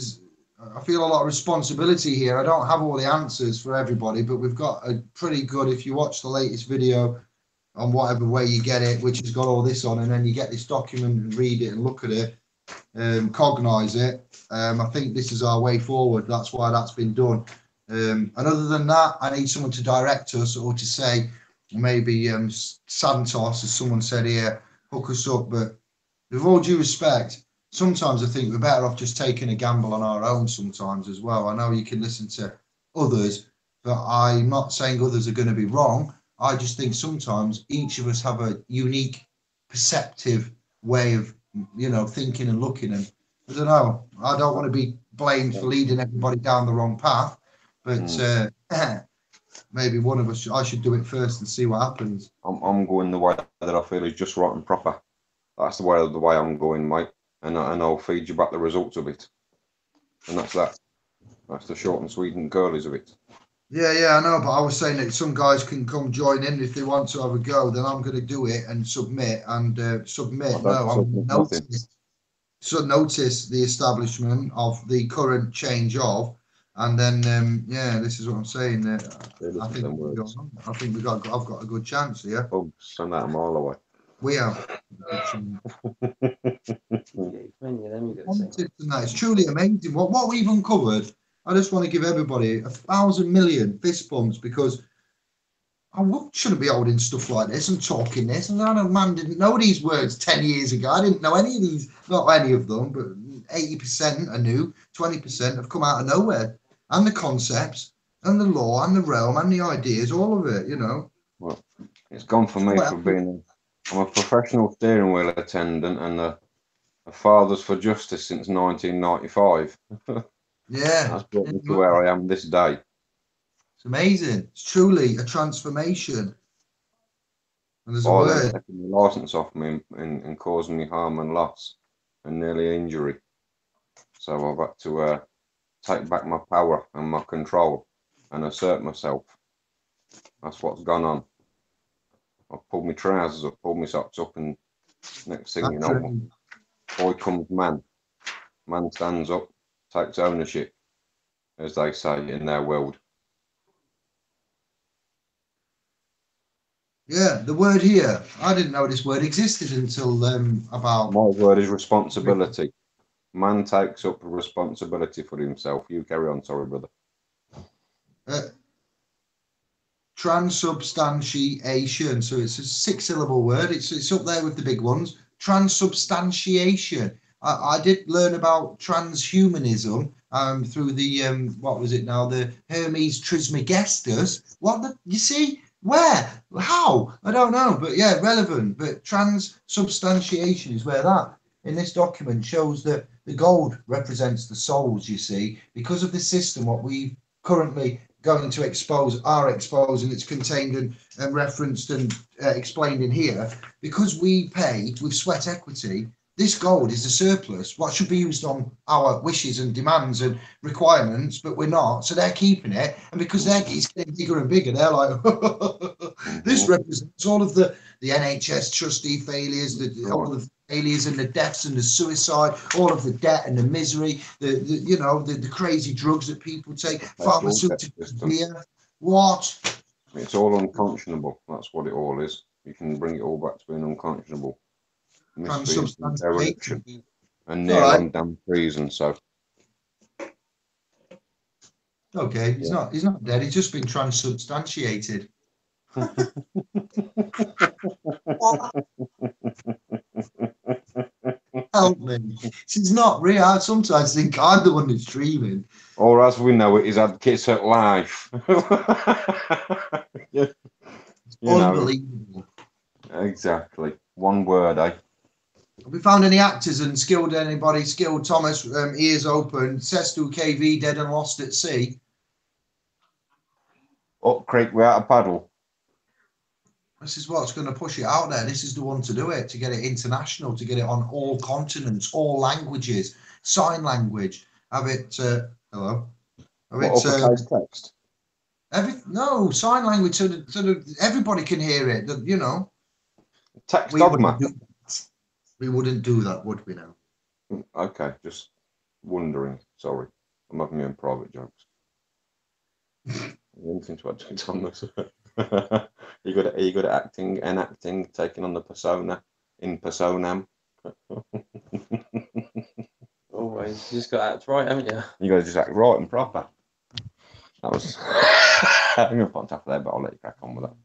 I feel a lot of responsibility here. I don't have all the answers for everybody, but we've got a pretty good, if you watch the latest video on whatever way you get it, which has got all this on, and then you get this document and read it and look at it, cognize it. I think this is our way forward. That's why that's been done. And other than that, I need someone to direct us, or to say, maybe Santos, as someone said here, hook us up. But with all due respect, sometimes I think we're better off just taking a gamble on our own sometimes as well. I know you can listen to others, but I'm not saying others are going to be wrong. I just think sometimes each of us have a unique perceptive way of, you know, thinking and looking. And I don't know, I don't want to be blamed for leading everybody down the wrong path, but maybe one of us, I should do it first and see what happens. I'm going the way that I feel is just right and proper. That's the way I'm going, mate. And I'll feed you back the results of it. And that's that. That's the short and sweet and curlies of it. Yeah, I know, but I was saying that some guys can come join in if they want to have a go. Then I'm going to do it and submit and submit. No, I'm notice. So notice the establishment of the current change of, and then yeah, this is what I'm saying. I think we got. I've got a good chance here. Oh, send that a mile away. We have. It's truly amazing. What we've uncovered. I just want to give everybody 1,000 million fist bumps because I shouldn't be holding stuff like this and talking this. And I know man didn't know these words 10 years ago. I didn't know any of these, not any of them, but 80% are new, 20% have come out of nowhere. And the concepts and the law and the realm and the ideas, all of it, you know. Well, it's gone for me for being, I'm a professional steering wheel attendant and a Fathers for Justice since 1995. Yeah. That's brought me to where I am this day. It's amazing. It's truly a transformation. And there's a word. Taking the license off me and causing me harm and loss and nearly injury. So I've had to take back my power and my control and assert myself. That's what's gone on. I've pulled my trousers up, pulled my socks up, and next thing you know, boy comes man. Man stands up, takes ownership, as they say in their world. Yeah, the word here, I didn't know this word existed until about... My word is responsibility. Man takes up responsibility for himself. You carry on, sorry, brother. Transubstantiation. So it's a 6-syllable word. It's up there with the big ones. Transubstantiation. I did learn about transhumanism through the, what was it now? The Hermes Trismegistus. You see? Where? How? I don't know, but yeah, relevant. But transubstantiation is where that in this document shows that the gold represents the souls, you see, because of the system, what we currently going to expose, are exposed, and it's contained and referenced and explained in here, because we pay with sweat equity. This gold is a surplus, what should be used on our wishes and demands and requirements, but we're not. So they're keeping it. And because it's getting bigger and bigger, they're like, this represents all of the NHS trustee failures, all of the failures and the deaths and the suicide, all of the debt and the misery, the crazy drugs that people take, pharmaceuticals here. What? It's all unconscionable. That's what it all is. You can bring it all back to being unconscionable. Dereliction and nail on damn treason. So okay, he's not dead. He's just been transubstantiated. Help me! He's not real. I sometimes think I'm the one that's dreaming. Or as we know it, he's had kids at life. Unbelievable. Exactly. One word, eh? Have we found any actors and skilled anybody? Skilled Thomas, ears open. Sestu KV dead and lost at sea. Up creek without a paddle. This is what's going to push it out there. This is the one to do it, to get it international, to get it on all continents, all languages, sign language. Have it. Hello. Have uppercase text. No, sign language so that everybody can hear it. You know. Text dogma. We wouldn't do that, would we now? Okay, just wondering. Sorry, I'm having my own private jokes. Anything to add to Thomas? You good at acting, enacting, taking on the persona, in personam. Always, you just got to act right, haven't you? You got to just act right and proper. That was. I'm going to put top there, but I'll let you crack on with that.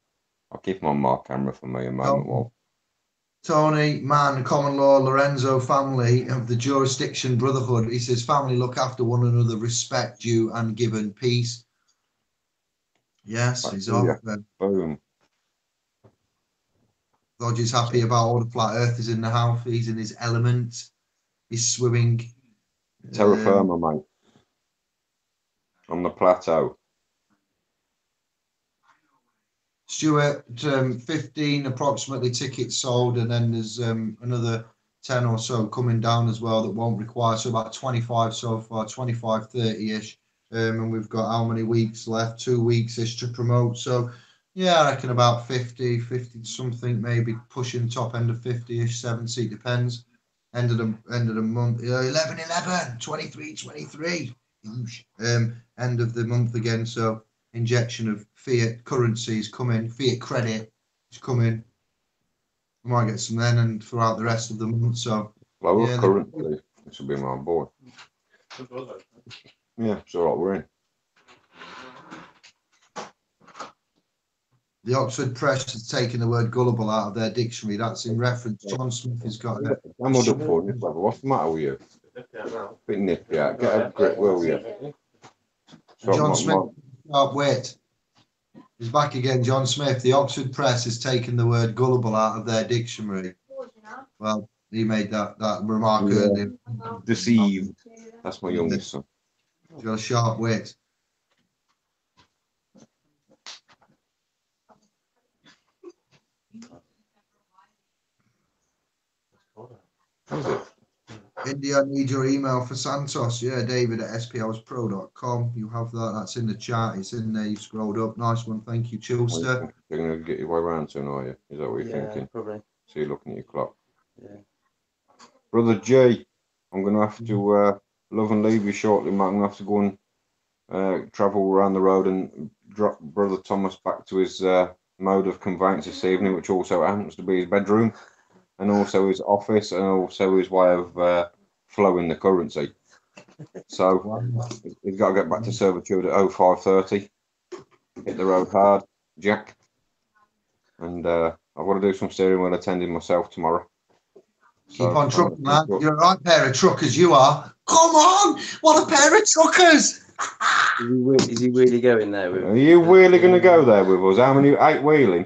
I'll keep him on my camera for me a moment while. Tony, man, common law, Lorenzo, family of the jurisdiction brotherhood. He says, family look after one another, respect due and given peace. Yes, he's off. Boom. Roger's happy about all the flat earthers in the house. He's in his element. He's swimming. Terra firma, mate. On the plateau. Stuart, 15 approximately tickets sold, and then there's another 10 or so coming down as well that won't require, so about 25 so far, 25, 30-ish. And we've got how many weeks left? 2 weeks-ish to promote. So, yeah, I reckon about 50 something, maybe pushing top end of 50-ish, 70, depends. End of the month, 11, 23. End of the month again, so injection of fiat currency is coming, fiat credit is coming. We might get some then and throughout the rest of the month. So Lower currency. This will be my boy. Yeah, it's all right, we're in. The Oxford Press has taken the word gullible out of their dictionary. That's in reference. John Smith has got it. I'm up for this level. What's the matter with you? Bit nippy out. Get a grip, will you? John Smith, wait. He's back again, John Smith. The Oxford Press has taken the word gullible out of their dictionary. Well, he made that remark earlier. Deceived. That's my youngest son. He's got a sharp wit. India, I need your email for Santos. Yeah, David at splspro.com. You have that. That's in the chat. It's in there. You've scrolled up. Nice one. Thank you, Chilster. You're going to get your way around soon, are you? Is that what you're thinking? Probably. So you're looking at your clock. Yeah. Brother J, I'm going to have to love and leave you shortly, mate. I'm going to have to go and travel around the road and drop Brother Thomas back to his mode of conveyance this evening, which also happens to be his bedroom, and also his office, and also his way of flowing the currency. So he's got to get back to servitude at 05:30. Hit the road hard, Jack. And I've got to do some steering wheel attending myself tomorrow. Keep on trucking, lad. You're a right pair of truckers, you are. Come on! What a pair of truckers! Is he really going there? Are you really going to go there with us? How many? 8 wheeling?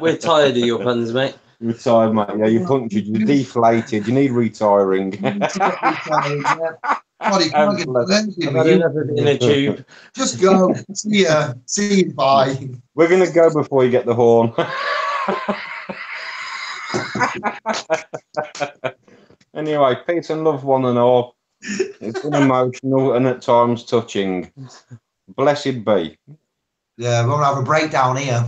we're tired of your puns, mate. You're tired, mate. Yeah, you're punctured. You're deflated. You need retiring. What, he can't get in a tube. Just go. See you. Bye. We're going to go before you get the horn. Anyway, peace and love, one and all. It's been emotional and at times touching. Blessed be. Yeah, we're gonna have a breakdown here.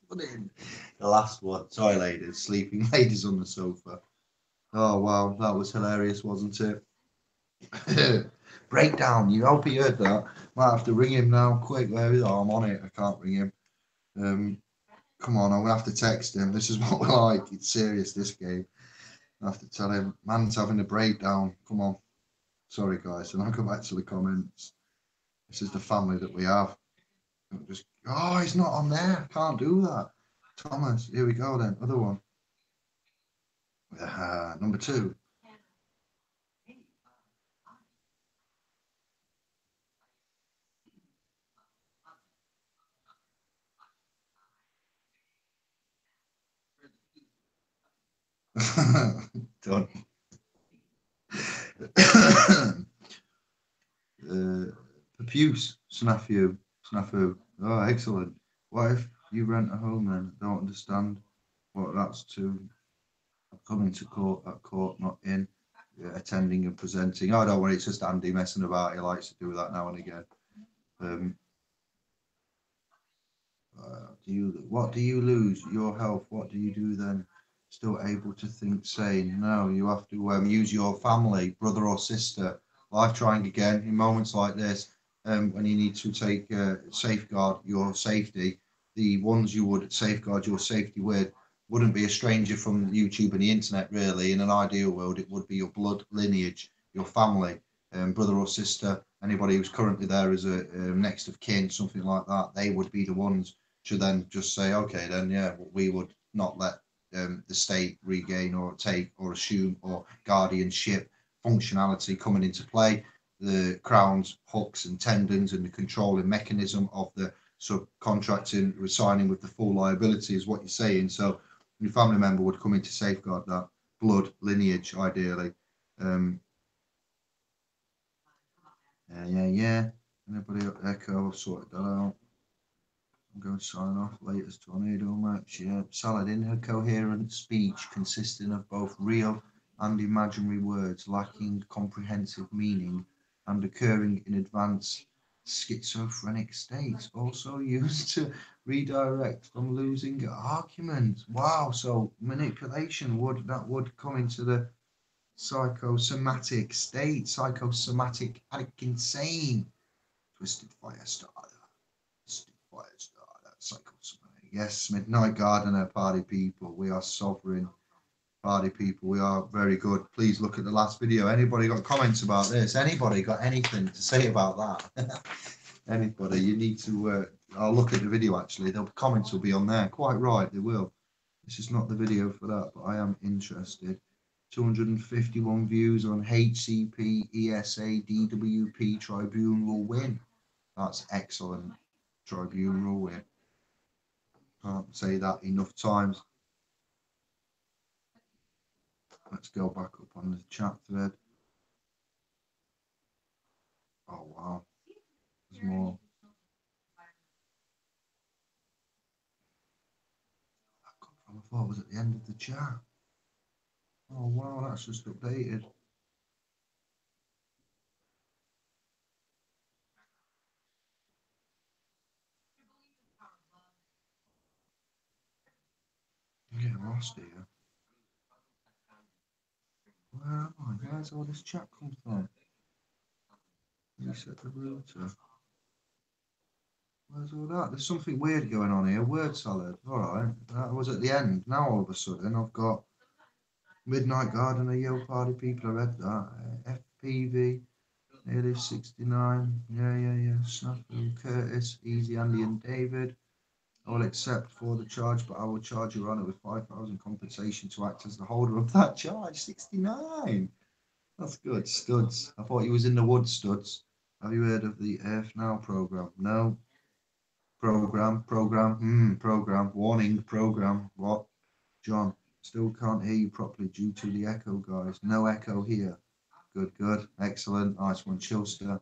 The last one. Sorry, ladies. Sleeping ladies on the sofa. Oh wow, that was hilarious, wasn't it? Breakdown. You hope he heard that. Might have to ring him now, quick. There he is. Oh, I'm on it. I can't ring him. Come on, I'm gonna have to text him. This is what we're like. It's serious, this game. I have to tell him, man's having a breakdown. Come on. Sorry, guys. And I'll go back to the comments. This is the family that we have. Just, oh, he's not on there. Can't do that. Thomas, here we go then. Other one. Number 2. Done. Papoose, snafu. Oh, excellent. What if you rent a home then? Don't understand what that's to. Coming to court, at court, not in. Attending and presenting. Oh, don't worry, it's just Andy messing about. He likes to do that now and again. What do you lose? Your health. What do you do then? Still able to think sane? No, you have to use your family, brother or sister. Life trying again in moments like this, when you need to take safeguard your safety. The ones you would safeguard your safety with wouldn't be a stranger from YouTube and the internet, really. In an ideal world, it would be your blood lineage, your family, brother or sister, anybody who's currently there as a next of kin, something like that. They would be the ones to then just say, okay, then yeah, we would not let the state regain or take or assume or guardianship functionality coming into play. The crown's hooks and tendons and the controlling mechanism of the subcontracting, resigning with the full liability is what you're saying. So your family member would come in to safeguard that blood lineage, ideally. Yeah. Anybody echo? I've sorted that out. I'm going to sign off. Latest tornado match. Yeah. Saladin, her coherent speech consisting of both real and imaginary words lacking comprehensive meaning and occurring in advanced schizophrenic states, also used to redirect from losing arguments. Wow. So manipulation would come into the psychosomatic state, psychosomatic, insane, twisted fire starter, psychosomatic. Yes, Midnight Gardener, party people, we are sovereign. Party people, we are very good. Please look at the last video. Anybody got comments about this? Anybody got anything to say about that? Anybody? You need to. I'll look at the video actually. The comments will be on there. Quite right, they will. This is not the video for that, but I am interested. 251 views on HCP, ESA, DWP tribunal win. That's excellent. Tribunal win. Can't say that enough times. Let's go back up on the chat thread. Oh, wow. There's more. I thought it was at the end of the chat. Oh, wow, that's just updated. I'm getting lost here. Where am I? Where's all this chat come from? Reset the router. Where's all that? There's something weird going on here. Word salad. All right. That was at the end. Now all of a sudden I've got Midnight Gardener, Yo Party people. I read that. FPV. Nearly 69. Yeah. Snafu, Curtis, Easy, Andy, and David. I will accept for the charge, but I will charge your honour with 5,000 compensation to act as the holder of that charge. 69. That's good. Studs. I thought he was in the woods, Studs. Have you heard of the Earth Now program? No. Program. Warning, program. What? John, still can't hear you properly due to the echo, guys. No echo here. Good. Excellent. Nice one, Chilster.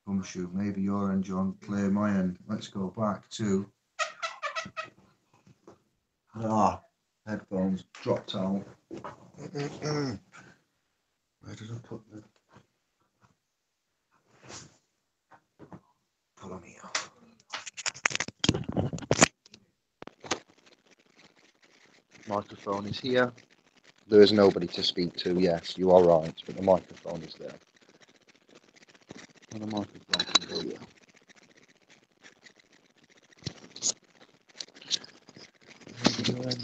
Gumshoe. Maybe your end, John. Clear my end. Let's go back to... headphones dropped out. Where did I put the... Put on here. Microphone is here. There is nobody to speak to. Yes, you are right, but the microphone is there. And the microphone can go here.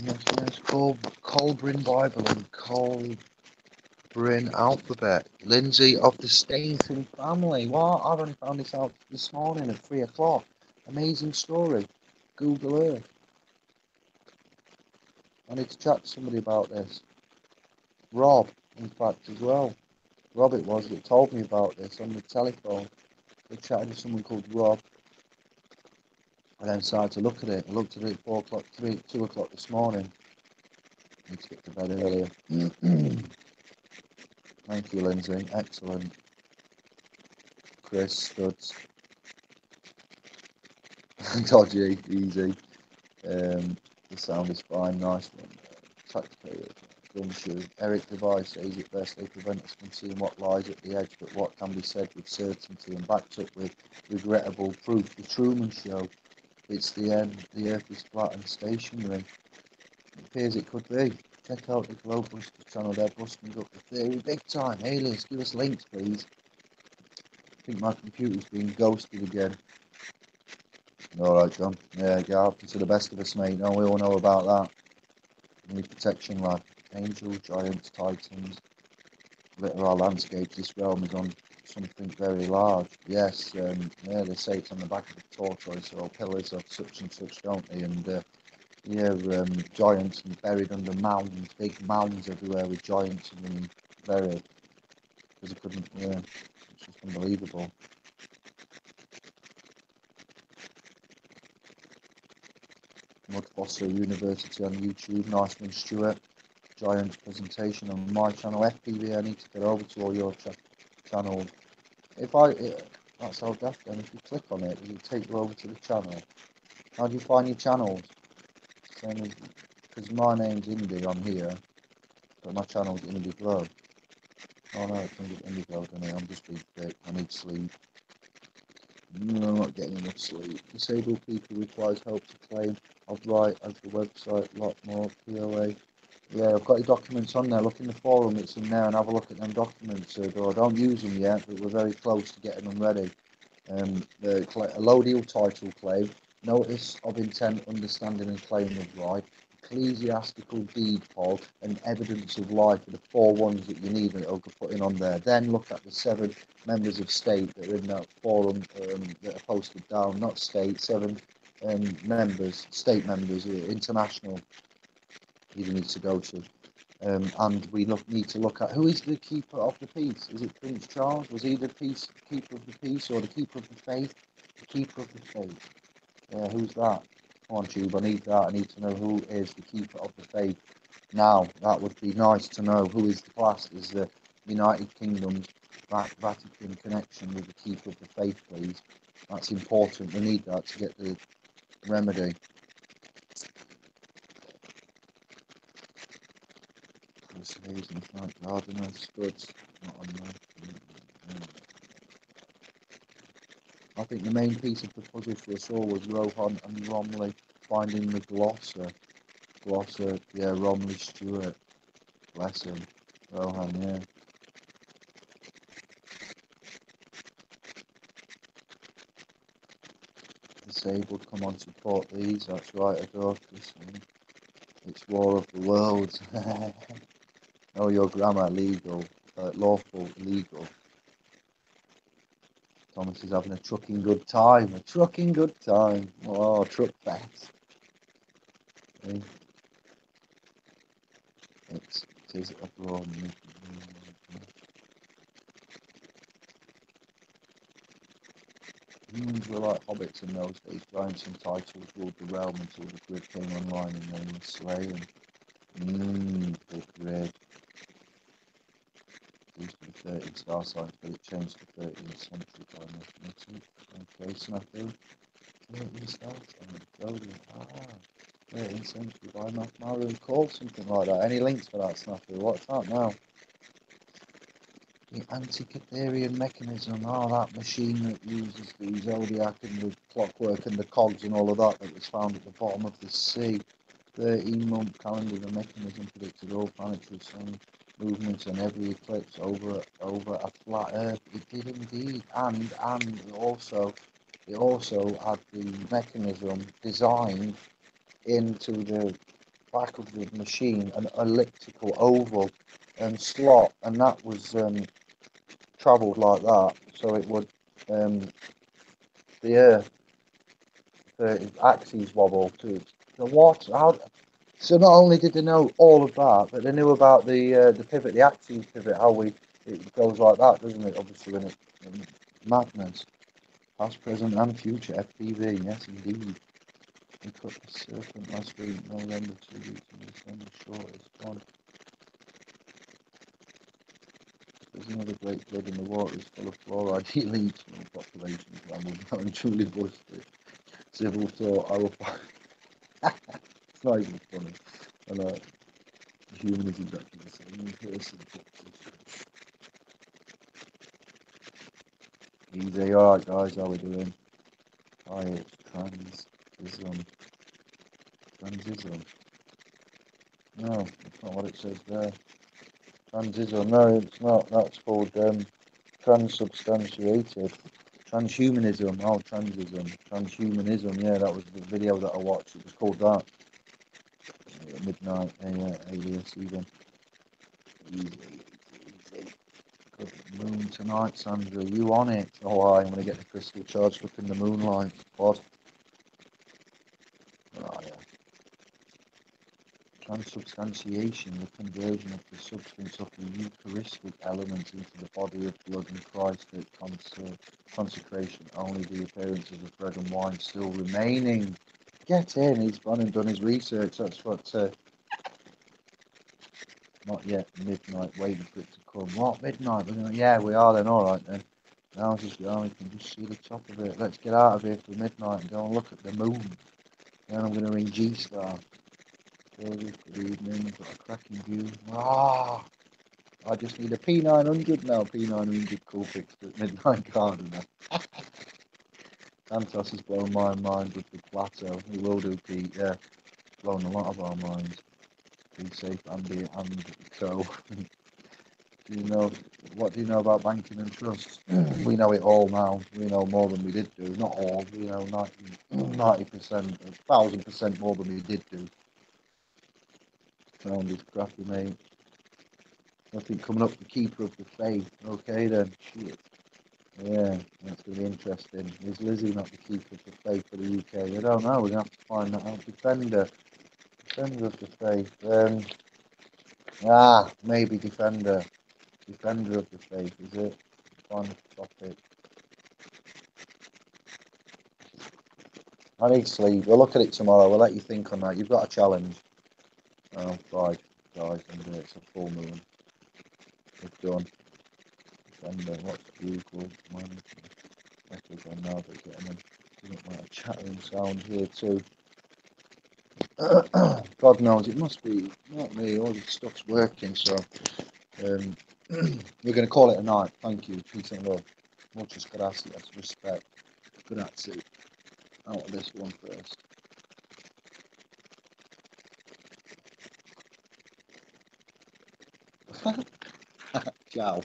Yes. Colbrin Bible and Colbrin Alphabet. Lindsay of the Stainton family. What? I've only found this out this morning at 3 o'clock. Amazing story. Google Earth. I need to chat to somebody about this. Rob, in fact, as well. Rob it was that told me about this on the telephone. I chatted with someone called Rob. I then decided to look at it. I looked at it at 4 o'clock, 2 o'clock this morning. I need to get to bed earlier. Thank you, Lindsay. Excellent. Chris, Studs. Dodgy, easy. The sound is fine, nice one. Taxpayer, Gumshoe. Eric Device says it best they prevent us from seeing what lies at the edge, but what can be said with certainty and backed up with regrettable proof. The Truman Show. It's the end. The Earth is flat and stationary. It appears it could be. Check out the Globebuster channel. They're busting up the theory big time. Aliens, give us links, please. I think my computer's being ghosted again. Alright, John. Yeah, happens to the best of us, mate. No, we all know about that. Need protection, lad. Angel, giants, titans. Litter our landscapes. This realm is on something very large. Yes, yeah, they say it's on the back of a tortoise or pillars of such and such, don't they? And giants and buried under mounds, big mounds everywhere with giants and buried. Because they couldn't, it's just unbelievable. Mudfossil University on YouTube. Nice one, Stuart. Giant presentation on my channel. FPV, I need to get over to all your channels. That's how deaf then. If you click on it, it'll take you over to the channel. How do you find your channels? Same as, because my name's Indy on here, but my channel's Indy Glow. Oh no, it's Indy Glow, isn't it? I'm just being thick. I need sleep. No, I'm not getting enough sleep. Disabled people requires help to claim. I'll write as the website, lot more, POA. Yeah, I've got your documents on there. Look in the forum, it's in there, and have a look at them documents. I don't use them yet, but we're very close to getting them ready. The allodial title claim, notice of intent, understanding and claim of right, ecclesiastical deed poll, and evidence of life are the 4 ones that you need, and it'll be put in on there. Then look at the 7 members of state that are in that forum that are posted down, not state, 7 members, state members, international. You need to go to, and we need to look at who is the keeper of the peace. Is it Prince Charles? Was he the keeper of the peace, or the keeper of the faith? The keeper of the faith. Yeah, who's that? Come on, choob. I need that. I need to know who is the keeper of the faith. Now, that would be nice to know who is the class. Is the United Kingdom's Vatican connection with the keeper of the faith, please? That's important. We need that to get the remedy. Gardener, Spuds, not on there. I think the main piece of the puzzle for us all was Rohan and Romley finding the glosser. Yeah, Romley Stewart. Bless him. Rohan, yeah. Disabled, come on, support these. That's right, Adore. This one. It's War of the Worlds. Know your grammar, legal, lawful, legal. Thomas is having a trucking good time. A trucking good time. Oh, truck fest. Okay. It is abroad. Humans were like hobbits in those days. Giants and titles ruled the realm until the grid came online and they were slain. The grid. Used to be 13 star signs, but it changed to 13th century by mathematics. Okay, Snafu. 13 star signs. 13th century by mathematics. Called something like that. Any links for that, Snafu? What's that now? The Antikytherian mechanism. Oh, that machine that uses the zodiac and the clockwork and the cogs and all of that was found at the bottom of the sea. 13-month calendar. The mechanism predicted all planetary sun movements and every eclipse over a flat Earth. It did indeed, and it also had the mechanism designed into the back of the machine, an elliptical oval slot, and that was travelled like that, so it would the Earth axes wobble to the what? So not only did they know all of that, but they knew about the pivot, the axis pivot, how it goes like that, doesn't it? Obviously, when madness, past, present, and future FPV. Yes, indeed. We cut the serpent last week, November 2 weeks, and December short is gone. There's another great flood in the water is full of fluoride. He leads from population rambled and truly busted. Civil thought, I will find. It's not even funny. And human is exactly the same person. Easy, alright guys, how we doing? Hi, it's transism. Transism. No, that's not what it says there. Transism, no, it's not. That's called transubstantiated. Transhumanism. Oh, transism. Transhumanism, yeah, that was the video that I watched. It was called that. Midnight, alias even. Easy. Good moon tonight, Sandra. You on it? Oh, I'm going to get the crystal charged up in the moonlight. What? Oh, yeah. Transubstantiation, the conversion of the substance of the Eucharistic element into the body of blood in Christ at consecration. Only the appearance of the bread and wine still remaining. Get in. He's gone and done his research. That's what. Not yet midnight. Waiting for it to come. What midnight? Yeah, we are then. All right then. Now just we can just see the top of it. Let's get out of here for midnight and go and look at the moon. Then I'm going to ring G-Star. Good evening. Got a cracking view. Ah. I just need a P900 now. P900 cool fixed at Midnight Garden. Santos has blown my mind with the plateau. He will do, Pete. Yeah, blown a lot of our minds. Be safe, Andy and Co. Do you know what do you know about banking and trusts? We know it all now. We know more than we did do. Not all. We know 90%, 1,000% more than we did do. Found this crappy, mate. Nothing coming up, the keeper of the faith. Okay then, shit. Yeah, that's going to be interesting. Is Lizzie not the keeper of the faith for the UK? I don't know. We're going to have to find that out. Defender of the faith. Maybe defender of the faith. Is it? Find the topic. I need sleep. We'll look at it tomorrow. We'll let you think on that. You've got a challenge. Oh, right, guys, and it's a full moon. We're done. Defender. What's Google? Echoes on now, but getting them. Doesn't like a chattering sound here too. God knows it must be not me. All this stuff's working, so we're going to call it a night. Thank you, peace and love. Muchas gracias, respect. Grazie. Out of this one first. Ciao.